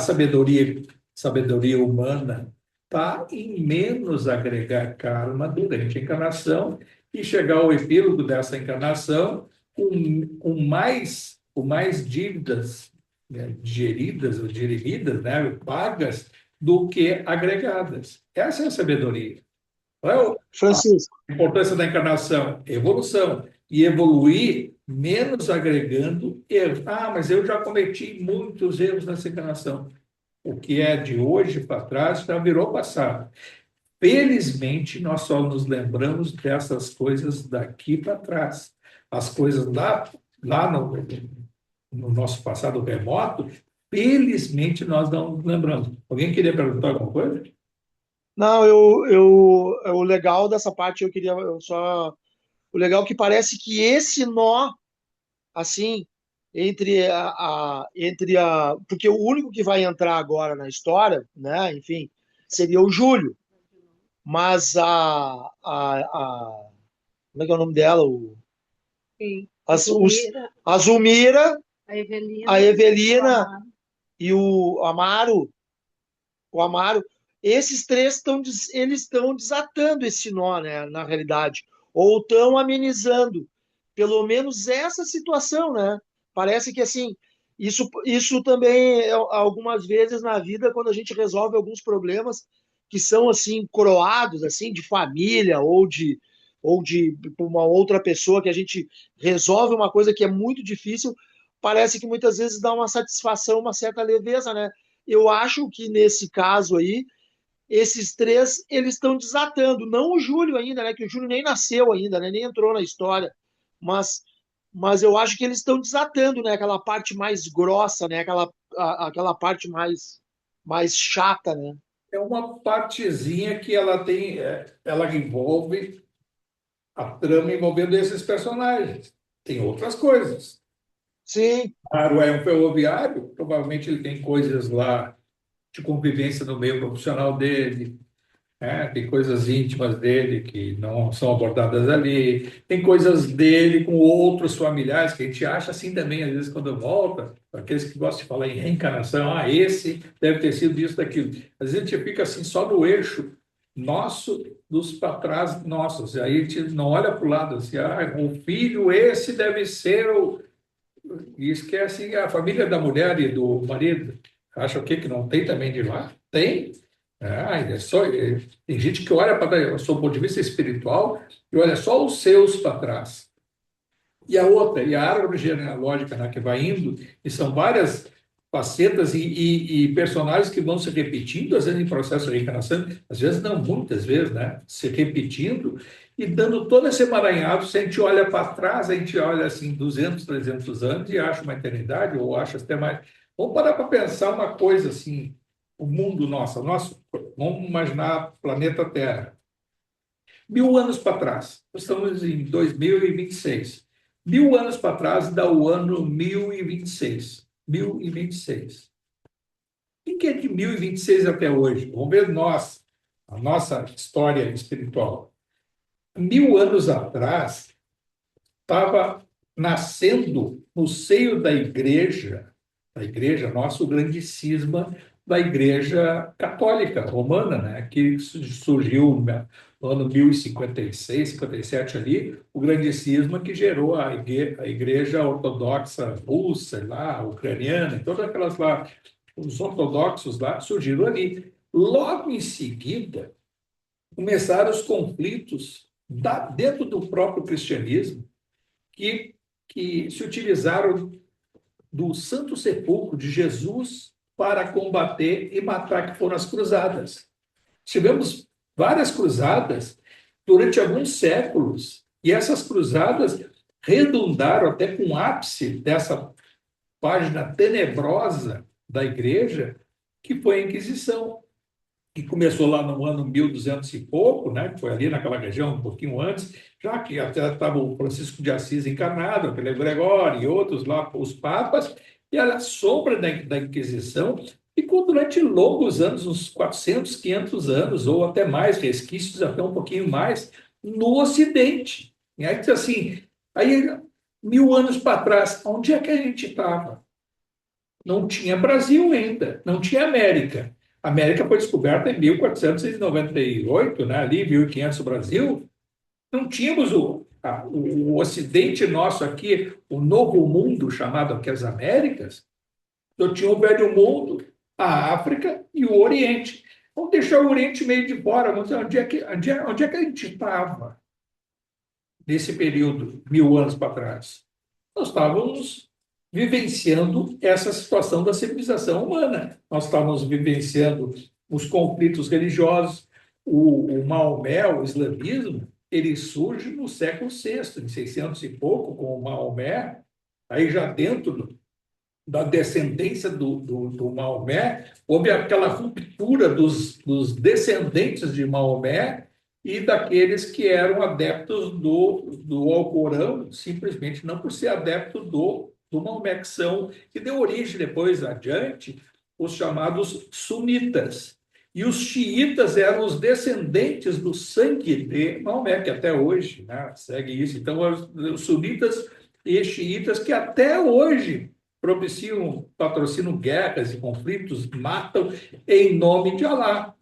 sabedoria humana está em menos agregar karma durante a encarnação e chegar ao epílogo dessa encarnação com mais dívidas, né, digeridas ou dirimidas, né, pagas, do que agregadas. Essa é a sabedoria. Qual é Francisco, a importância da encarnação? Evolução. E evoluir menos agregando erros. Ah, mas eu já cometi muitos erros nessa encarnação. O que é de hoje para trás já virou passado. Felizmente, nós só nos lembramos dessas coisas daqui para trás. As coisas lá no nosso passado remoto, felizmente nós não nos lembramos. Alguém queria perguntar alguma coisa? Não, o legal dessa parte eu queria eu só o legal é que parece que esse nó assim porque o único que vai entrar agora na história, né? Enfim, seria o Júlio, mas como é que é o nome dela? Sim. As, os, Zulmira, a Zulmira, a a Evelina, o Evelina Amaro. e o Amaro, esses três eles estão desatando esse nó, né, na realidade, ou estão amenizando, pelo menos essa situação, né? Parece que assim, isso também algumas vezes na vida quando a gente resolve alguns problemas que são assim coroados assim de família ou de uma outra pessoa que a gente resolve uma coisa que é muito difícil, parece que muitas vezes dá uma satisfação, uma certa leveza, né? Eu acho que nesse caso aí, esses três eles estão desatando, não o Júlio ainda, né? Que o Júlio nem nasceu ainda, né? Nem entrou na história, mas mas eu acho que eles estão desatando, né? Aquela parte mais grossa, né? Aquela parte mais chata, né? É uma partezinha que ela tem, ela envolve a trama envolvendo esses personagens. Tem outras coisas. Sim, Claro, é um ferroviário, provavelmente ele tem coisas lá de convivência no meio profissional dele, né? Tem coisas íntimas dele que não são abordadas ali, tem coisas dele com outros familiares que a gente acha assim também, às vezes, quando volta, aqueles que gostam de falar em reencarnação, esse deve ter sido isso, daquilo. Às vezes a gente fica assim só no eixo nosso, dos para trás nossos, e aí a gente não olha para o lado assim, o filho, esse deve ser o. E esquece a família da mulher e do marido. Acha o quê? Que não tem também de lá? Tem. Tem gente que olha para o seu ponto de vista espiritual e olha só os seus para trás. E a outra, e a árvore genealógica, né, que vai indo, e são várias facetas e personagens que vão se repetindo, às vezes em processo de reencarnação, às vezes não, muitas vezes, né, se repetindo e dando todo esse emaranhado. Se a gente olha para trás, a gente olha assim 200, 300 anos e acha uma eternidade, ou acha até mais. Vamos parar para pensar uma coisa assim, o mundo nosso, vamos imaginar planeta Terra. 1.000 anos para trás, nós estamos em 2026. 1.000 anos para trás dá o ano 1026. 1026. O que é de 1026 até hoje? Vamos ver nós, a nossa história espiritual. 1.000 anos atrás, estava nascendo no seio da igreja nossa, o grande cisma da igreja católica romana, né? Que surgiu no ano 1056, 57 ali, o grande cisma que gerou a igreja ortodoxa russa, lá, ucraniana, e todas aquelas lá, os ortodoxos lá surgiram ali. Logo em seguida, começaram os conflitos dentro do próprio cristianismo, que, que se utilizaram do Santo Sepulcro de Jesus para combater e matar, que foram as cruzadas. Tivemos várias cruzadas durante alguns séculos, e essas cruzadas redundaram até com o ápice dessa página tenebrosa da igreja, que foi a Inquisição, que começou lá no ano 1200 e pouco, né, que foi ali naquela região, um pouquinho antes, já que até estava o Francisco de Assis encarnado, aquele Gregório e outros lá, os papas, e a sombra da Inquisição ficou durante longos anos, uns 400, 500 anos, ou até mais, resquícios até um pouquinho mais, no Ocidente. E aí, assim, aí 1.000 anos para trás, onde é que a gente estava? Não tinha Brasil ainda, não tinha América. A América foi descoberta em 1498, né? Ali, 1500 o Brasil. Não tínhamos o Ocidente nosso aqui, o Novo Mundo, chamado aqui as Américas. Eu tinha o Velho Mundo, a África e o Oriente. Vamos deixar o Oriente meio de fora. Vamos dizer, onde é que a gente estava nesse período, 1.000 anos para trás? Nós estávamos vivenciando essa situação da civilização humana. Nós estávamos vivenciando os conflitos religiosos. O Maomé, o islamismo, ele surge no século VI, em 600 e pouco, com o Maomé, aí já dentro da descendência do Maomé, houve aquela ruptura dos descendentes de Maomé e daqueles que eram adeptos do Alcorão, simplesmente não por ser adepto do Maomé, que deu origem depois, adiante, os chamados sunitas. E os xiitas eram os descendentes do sangue de Maomé, que até hoje, né, segue isso. Então, os sunitas e xiitas que até hoje patrocinam guerras e conflitos, matam em nome de Alá.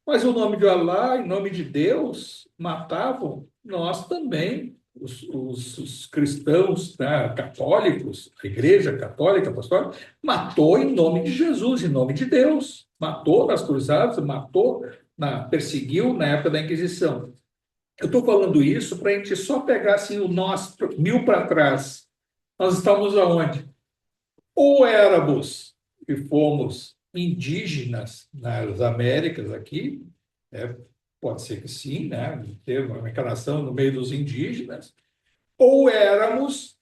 Mas o nome de Alá, em nome de Deus, matavam nós também, os cristãos, né, católicos, a Igreja Católica Apostólica, matou em nome de Jesus, em nome de Deus. Matou nas cruzadas, perseguiu na época da Inquisição. Eu estou falando isso para a gente só pegar assim, o nós 1000 para trás. Nós estamos aonde? Ou éramos e fomos indígenas nas Américas aqui, pode ser que sim, né? Ter uma encarnação no meio dos indígenas, ou éramos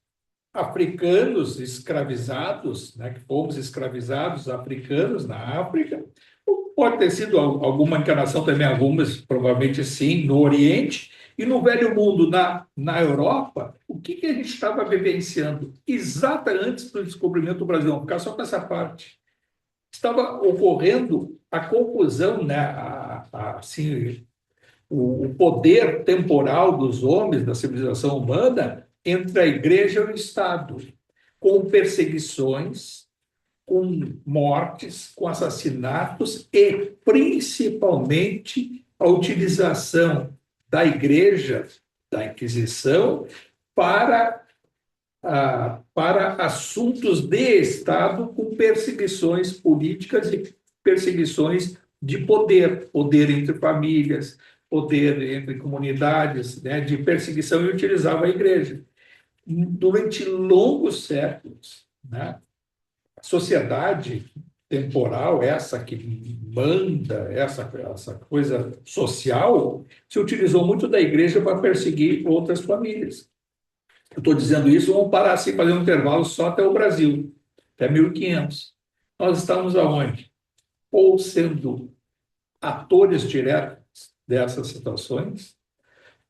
africanos escravizados, né? Que fomos escravizados africanos na África, ou pode ter sido alguma encarnação também, algumas provavelmente sim, no Oriente, e no Velho Mundo, na Europa, o que a gente estava vivenciando exato antes do descobrimento do Brasil? Vamos ficar só com essa parte. Estava ocorrendo a confusão, né? Assim, o poder temporal dos homens, da civilização humana, entre a Igreja e o Estado, com perseguições, com mortes, com assassinatos e, principalmente, a utilização da Igreja, da Inquisição, para assuntos de Estado, com perseguições políticas e perseguições de poder entre famílias, poder entre comunidades, né, de perseguição, e utilizava a Igreja. Durante longos séculos, né, a sociedade temporal, essa que manda, essa coisa social, se utilizou muito da Igreja para perseguir outras famílias. Eu estou dizendo isso, vamos parar assim, fazer um intervalo só até o Brasil, até 1500. Nós estamos aonde? Ou sendo atores diretos dessas situações,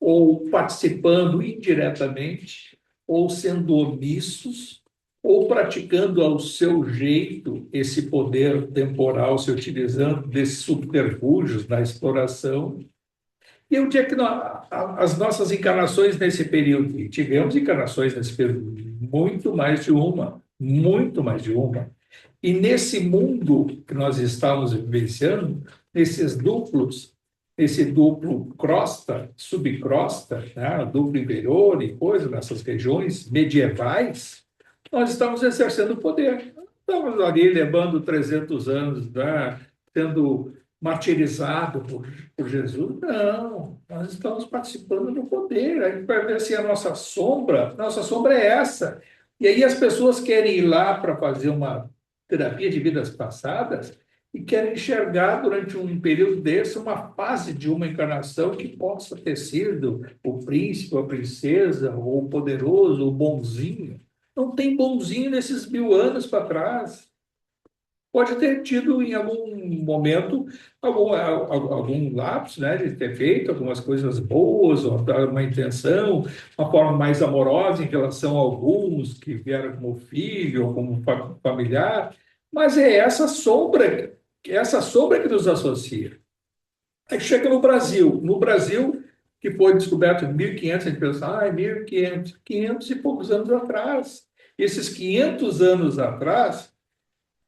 ou participando indiretamente, ou sendo omissos, ou praticando ao seu jeito esse poder temporal, se utilizando desses subterfúgios da exploração. E onde é que as nossas encarnações nesse período? E tivemos encarnações nesse período, muito mais de uma, muito mais de uma. E nesse mundo que nós estamos vivenciando, esse duplo crosta, subcrosta, né, duplo inferior e coisa, nessas regiões medievais, nós estamos exercendo poder. Estamos ali levando 300 anos, né, sendo martirizado por Jesus. Não, nós estamos participando do poder. A gente vai ver assim, a nossa sombra é essa. E aí as pessoas querem ir lá para fazer uma terapia de vidas passadas e querem enxergar durante um período desse uma fase de uma encarnação que possa ter sido o príncipe, a princesa, ou o poderoso, o bonzinho. Não tem bonzinho nesses 1000 anos para trás. Pode ter tido em algum momento algum lapso, né, de ter feito algumas coisas boas, ou uma intenção, uma forma mais amorosa em relação a alguns que vieram como filho ou como familiar, mas é essa sombra que nos associa. Aí chega no Brasil, que foi descoberto em 1500, a gente pensa, 1500, 500 e poucos anos atrás. Esses 500 anos atrás,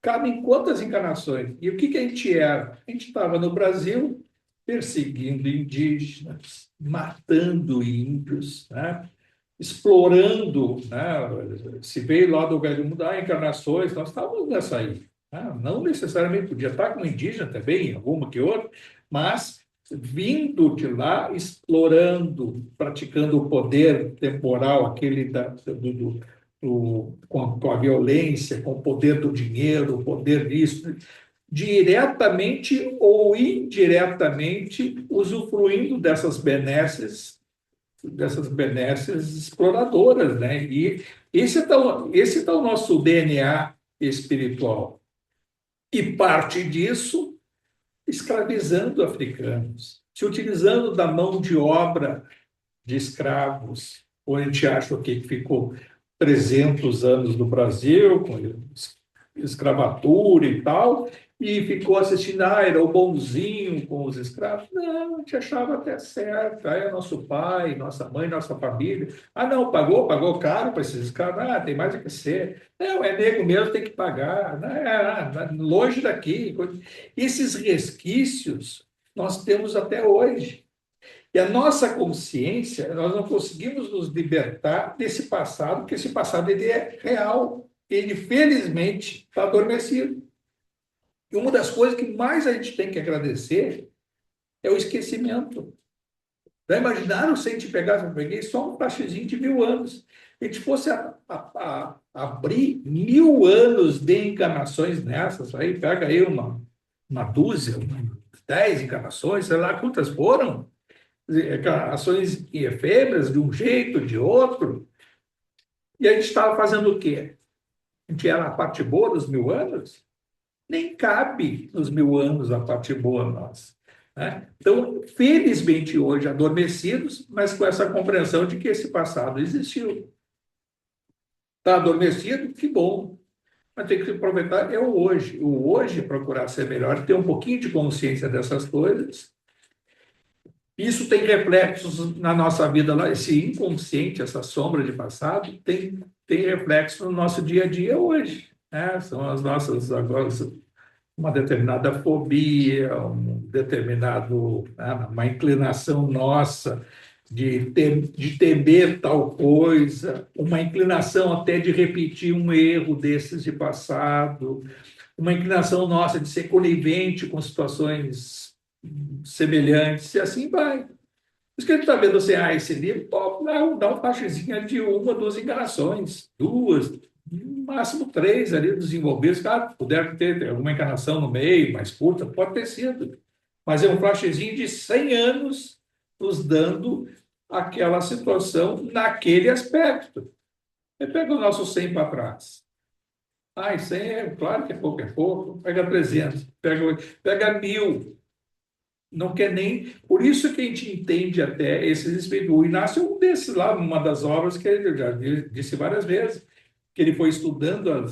cabem quantas encarnações? E o que a gente era? A gente estava no Brasil perseguindo indígenas, matando índios, né? Explorando, né? Se veio lá do Velho Mundo, encarnações, nós estávamos nessa aí. Né? Não necessariamente podia estar com indígena também, alguma que outra, mas vindo de lá, explorando, praticando o poder temporal, aquele com a violência, com o poder do dinheiro, o poder disso, diretamente ou indiretamente usufruindo dessas benesses exploradoras, né? E esse tá o nosso DNA espiritual. E parte disso escravizando africanos, se utilizando da mão de obra de escravos, onde a gente acha que ficou 300 anos no Brasil, com escravatura e tal, e ficou assistindo, era o bonzinho com os escravos. Não, a gente achava até certo, aí é nosso pai, nossa mãe, nossa família. Não, pagou caro para esses escravos. Tem mais o que ser. Não, é nego mesmo, tem que pagar. Longe daqui. Esses resquícios nós temos até hoje. E a nossa consciência, nós não conseguimos nos libertar desse passado, porque esse passado ele é real. Ele, felizmente, está adormecido. E uma das coisas que mais a gente tem que agradecer é o esquecimento. Já imaginaram se a gente pegasse, eu peguei só um tachezinho de 1000 anos, a gente fosse abrir 1000 anos de encarnações nessas, aí pega aí uma dúzia, 10 encarnações, sei lá quantas foram, encarnações efêmeras, de um jeito, de outro, e a gente estava fazendo o quê? A gente era a parte boa dos 1000 anos? Nem cabe nos 1000 anos a parte boa nossa. Né? Então, felizmente hoje adormecidos, mas com essa compreensão de que esse passado existiu. Está adormecido? Que bom. Mas tem que aproveitar é o hoje. O hoje é procurar ser melhor, ter um pouquinho de consciência dessas coisas. Isso tem reflexos na nossa vida, esse inconsciente, essa sombra de passado, tem reflexo no nosso dia a dia hoje. São as nossas, agora, uma determinada fobia, uma inclinação nossa de temer tal coisa, uma inclinação até de repetir um erro desses de passado, uma inclinação nossa de ser conivente com situações semelhantes, e assim vai. Por isso que a gente está vendo assim, esse livro dá uma faixazinha de 1 ou 2 encarnações, 2, no máximo 3 ali desenvolvidos. Claro, puder ter alguma encarnação no meio, mais curta, pode ter sido. Mas é um flashezinho de 100 anos nos dando aquela situação naquele aspecto. Você pega o nosso 100 para trás. 100 claro que é pouco. Pega 300, pega 1000. Não quer nem. Por isso que a gente entende até esses espíritos. O Inácio é um desses lá, uma das obras que ele já disse várias vezes, que ele foi estudando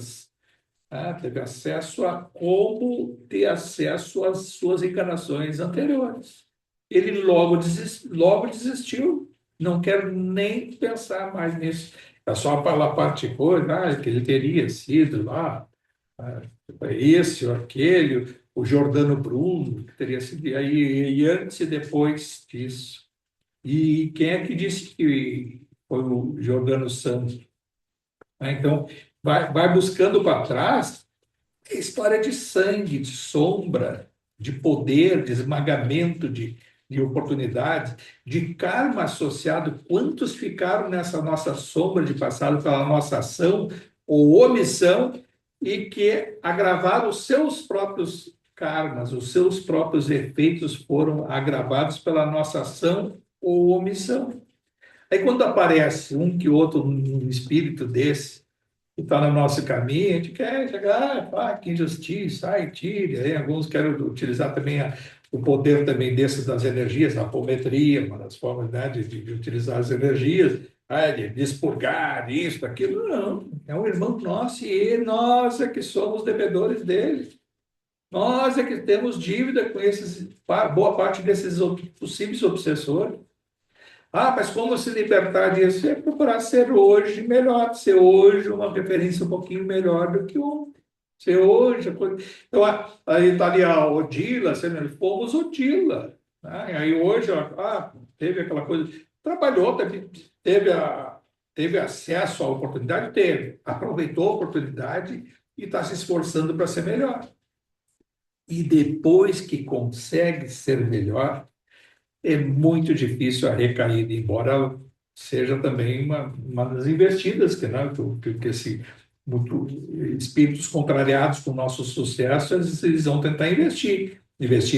teve acesso a como ter acesso às suas encarnações anteriores. Ele logo desistiu, não quero nem pensar mais nisso. É só para a parte coisa, que ele teria sido lá, esse ou aquele, o Jordano Bruno, que teria sido aí, e antes e depois disso. E quem é que disse que foi o Jordano Santos? Então, vai buscando para trás a história de sangue, de sombra, de poder, de esmagamento de oportunidades, de karma associado. Quantos ficaram nessa nossa sombra de passado pela nossa ação ou omissão e que agravaram os seus próprios karmas, os seus próprios efeitos foram agravados pela nossa ação ou omissão. Aí quando aparece um que outro um espírito desse, que está no nosso caminho, a gente quer chegar, que injustiça, tire. Aí alguns querem utilizar também o poder também desses das energias, a apometria, uma das formas, né, de utilizar as energias, de expurgar isso, aquilo. Não, é um irmão nosso e nós é que somos devedores dele. Nós é que temos dívida com boa parte desses possíveis obsessores. Mas como se libertar disso? É procurar ser hoje melhor, ser hoje uma referência um pouquinho melhor do que ontem. Ser hoje. Então, aí está ali a Odila, fomos Odila. Né? Aí hoje, teve aquela coisa, trabalhou, teve acesso à oportunidade, aproveitou a oportunidade e está se esforçando para ser melhor. E depois que consegue ser melhor, é muito difícil a recaída, embora seja também uma das investidas espíritos contrariados com o nosso sucesso, eles vão tentar investir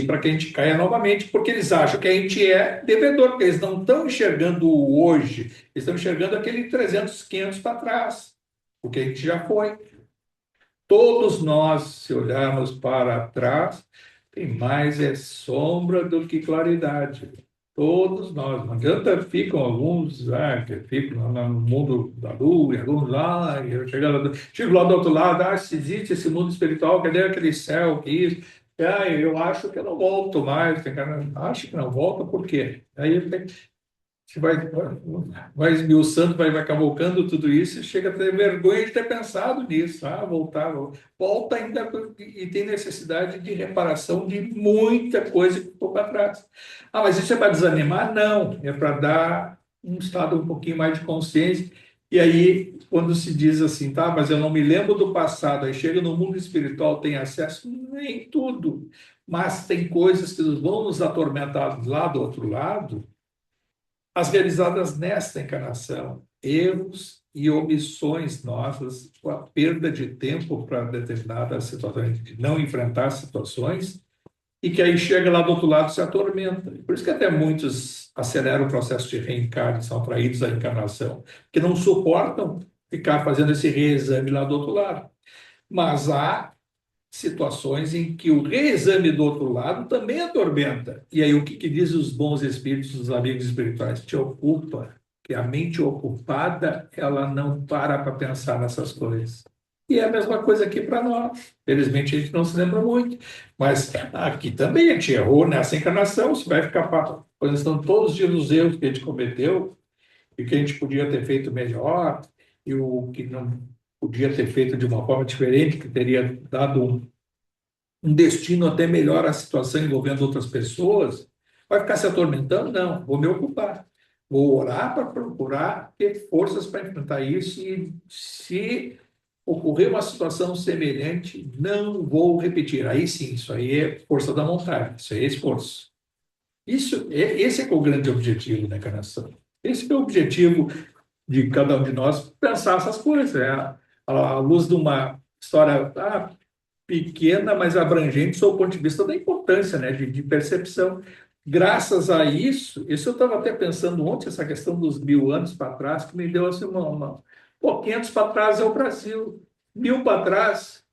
para que a gente caia novamente, porque eles acham que a gente é devedor, porque eles não estão enxergando o hoje, eles estão enxergando aquele 300, 500 para trás, porque a gente já foi. Todos nós, se olharmos para trás, tem mais é sombra do que claridade. Todos nós. Não adianta, ficam alguns que ficam lá no mundo da lua, e alguns lá, e eu chego lá do outro lado, se existe esse mundo espiritual, cadê aquele céu, que isso? Eu acho que eu não volto mais. Tem cara, acho que não volta, por quê? Aí você vai esmiuçando, vai cavalcando tudo isso, e chega a ter vergonha de ter pensado nisso. Voltar, volta ainda e tem necessidade de reparação de muita coisa que ficou para trás. Mas isso é para desanimar? Não, é para dar um estado um pouquinho mais de consciência. E aí, quando se diz assim, mas eu não me lembro do passado, aí chega no mundo espiritual, tem acesso, nem tudo, mas tem coisas que vão nos atormentar lá do outro lado, as realizadas nesta encarnação, erros e omissões nossas, a perda de tempo para determinadas situações, de não enfrentar situações, e que aí chega lá do outro lado e se atormenta. Por isso que até muitos aceleram o processo de reencarne, são atraídos à encarnação, que não suportam ficar fazendo esse reexame lá do outro lado. Mas há situações em que o reexame do outro lado também atormenta. E aí o que diz os bons espíritos, os amigos espirituais? Te ocupa, que a mente ocupada, ela não para pensar nessas coisas. E é a mesma coisa aqui para nós. Felizmente a gente não se lembra muito, mas aqui também a gente errou nessa encarnação, você vai ficar pensando todos os dias nos erros que a gente cometeu e que a gente podia ter feito melhor e o que não podia ter feito de uma forma diferente, que teria dado um destino até melhor à situação envolvendo outras pessoas, vai ficar se atormentando? Não, vou me ocupar. Vou orar para procurar ter forças para enfrentar isso e, se ocorrer uma situação semelhante, não vou repetir. Aí sim, isso aí é força da vontade, isso aí é esforço. Esse é o grande objetivo da encarnação. Esse é o objetivo de cada um de nós pensar essas coisas. À luz de uma história pequena, mas abrangente, sob o ponto de vista da importância, né, de percepção. Graças a isso eu estava até pensando ontem, essa questão dos 1000 anos para trás, que me deu assim Pô, 500 para trás é o Brasil, 1000 para trás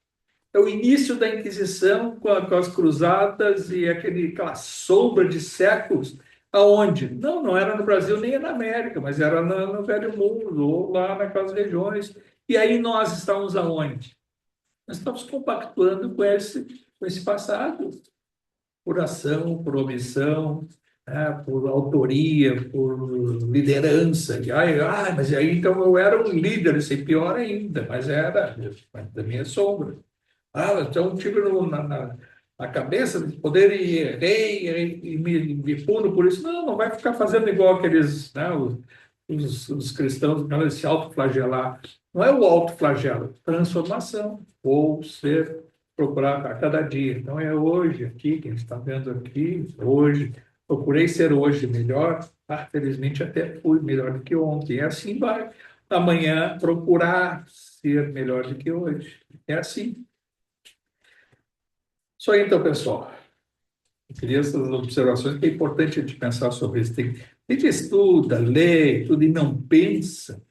é o início da Inquisição com as cruzadas e aquela sombra de séculos. Aonde? Não era no Brasil nem na América, mas era no Velho Mundo, ou lá naquelas regiões. E aí nós estamos aonde? Nós estamos compactuando com esse passado, por ação, por omissão, por autoria, por liderança. Mas aí então eu era um líder, isso é pior ainda, mas era da minha sombra. Então tive na cabeça de poder e errei e me puno por isso. Não vai ficar fazendo igual aqueles, os cristãos, eles se autoflagelar. Não é o autoflagelo, transformação, ou procurar a cada dia. Então é hoje aqui, quem está vendo aqui, hoje, procurei ser hoje melhor, felizmente até fui melhor do que ontem. É assim vai. Amanhã procurar ser melhor do que hoje. É assim. Isso aí, então, pessoal. Eu queria essas observações, que é importante a gente pensar sobre isso. A gente estuda, lê, tudo e não pensa.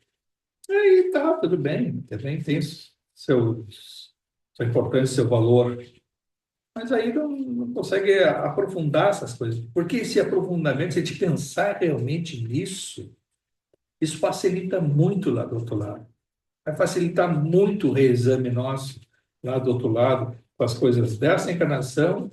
Aí tá, tudo bem. Também tem sua importância, seu valor. Mas aí não consegue aprofundar essas coisas. Porque esse aprofundamento, se a gente pensar realmente nisso, isso facilita muito lá do outro lado. Vai facilitar muito o reexame nosso lá do outro lado, com as coisas dessa encarnação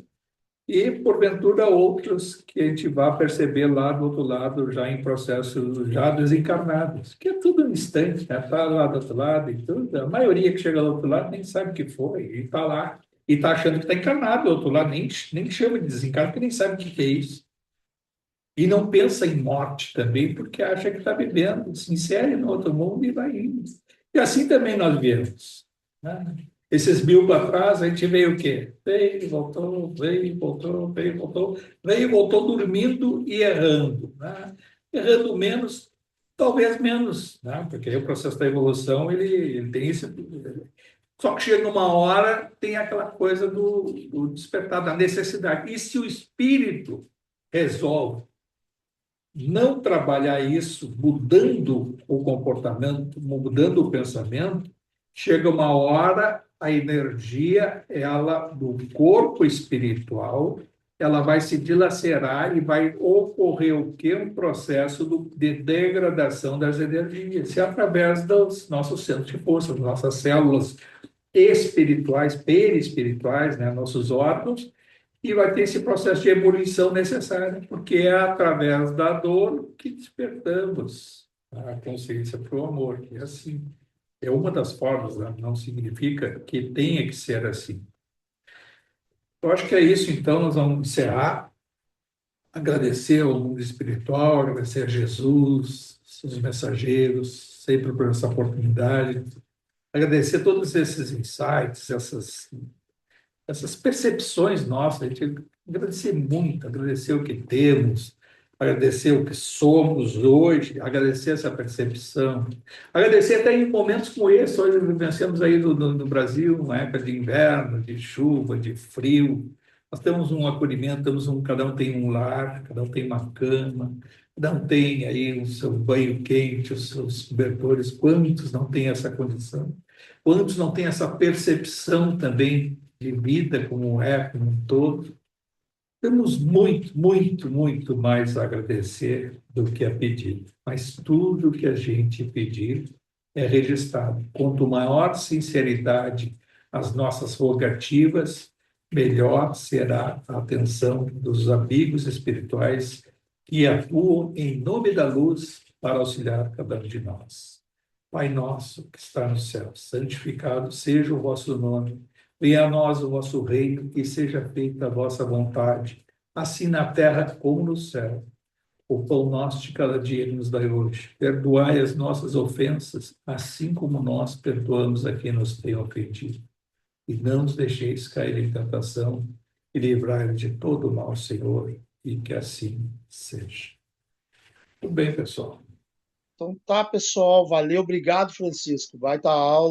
e, porventura, outros que a gente vai perceber lá do outro lado, já em processos já desencarnados, que é tudo um instante, né? Está lá do outro lado e tudo. A maioria que chega do outro lado nem sabe o que foi e está lá. E está achando que está encarnado do outro lado, nem chama de desencarno, porque nem sabe o que é isso. E não pensa em morte também, porque acha que está vivendo, se insere no outro mundo e vai indo. E assim também nós viemos, né? Esses 1000 para trás, a gente veio o quê? Veio, voltou, veio, voltou, veio, voltou, veio, voltou dormindo e errando, né? Errando menos, talvez menos, né? Porque aí o processo da evolução, ele tem esse... Só que chega uma hora, tem aquela coisa do despertar da necessidade. E se o espírito resolve não trabalhar isso, mudando o comportamento, mudando o pensamento, chega uma hora a energia, ela, do corpo espiritual, ela vai se dilacerar e vai ocorrer o quê? Um processo de degradação das energias, e através dos nossos centros de força, das nossas células espirituais, perispirituais, né, nossos órgãos, e vai ter esse processo de ebulição necessário, porque é através da dor que despertamos a consciência para o amor, que é assim. É uma das formas, né? Não significa que tenha que ser assim. Eu acho que é isso, então, nós vamos encerrar, agradecer ao mundo espiritual, agradecer a Jesus, seus mensageiros, sempre por essa oportunidade, agradecer todos esses insights, essas percepções nossas, a gente agradecer muito, agradecer o que temos, agradecer o que somos hoje, agradecer essa percepção, agradecer até em momentos como esse, hoje vivenciamos aí no Brasil, uma época de inverno, de chuva, de frio, nós temos um acolhimento, cada um tem um lar, cada um tem uma cama, cada um tem aí o seu banho quente, os seus cobertores, quantos não têm essa condição? Quantos não têm essa percepção também de vida como é, como um todo? Temos muito, muito, muito mais a agradecer do que a pedir. Mas tudo que a gente pedir é registrado. Quanto maior sinceridade as nossas rogativas, melhor será a atenção dos amigos espirituais que atuam em nome da luz para auxiliar cada um de nós. Pai nosso que está no céu, santificado seja o vosso nome. Venha a nós o vosso reino, e seja feita a vossa vontade, assim na terra como no céu. O pão nosso de cada dia nos dai hoje. Perdoai as nossas ofensas, assim como nós perdoamos a quem nos tem ofendido. E não nos deixeis cair em tentação, e livrai-nos de todo o mal, Senhor, e que assim seja. Tudo bem, pessoal? Então tá, pessoal. Valeu, obrigado, Francisco. Vai estar a aula.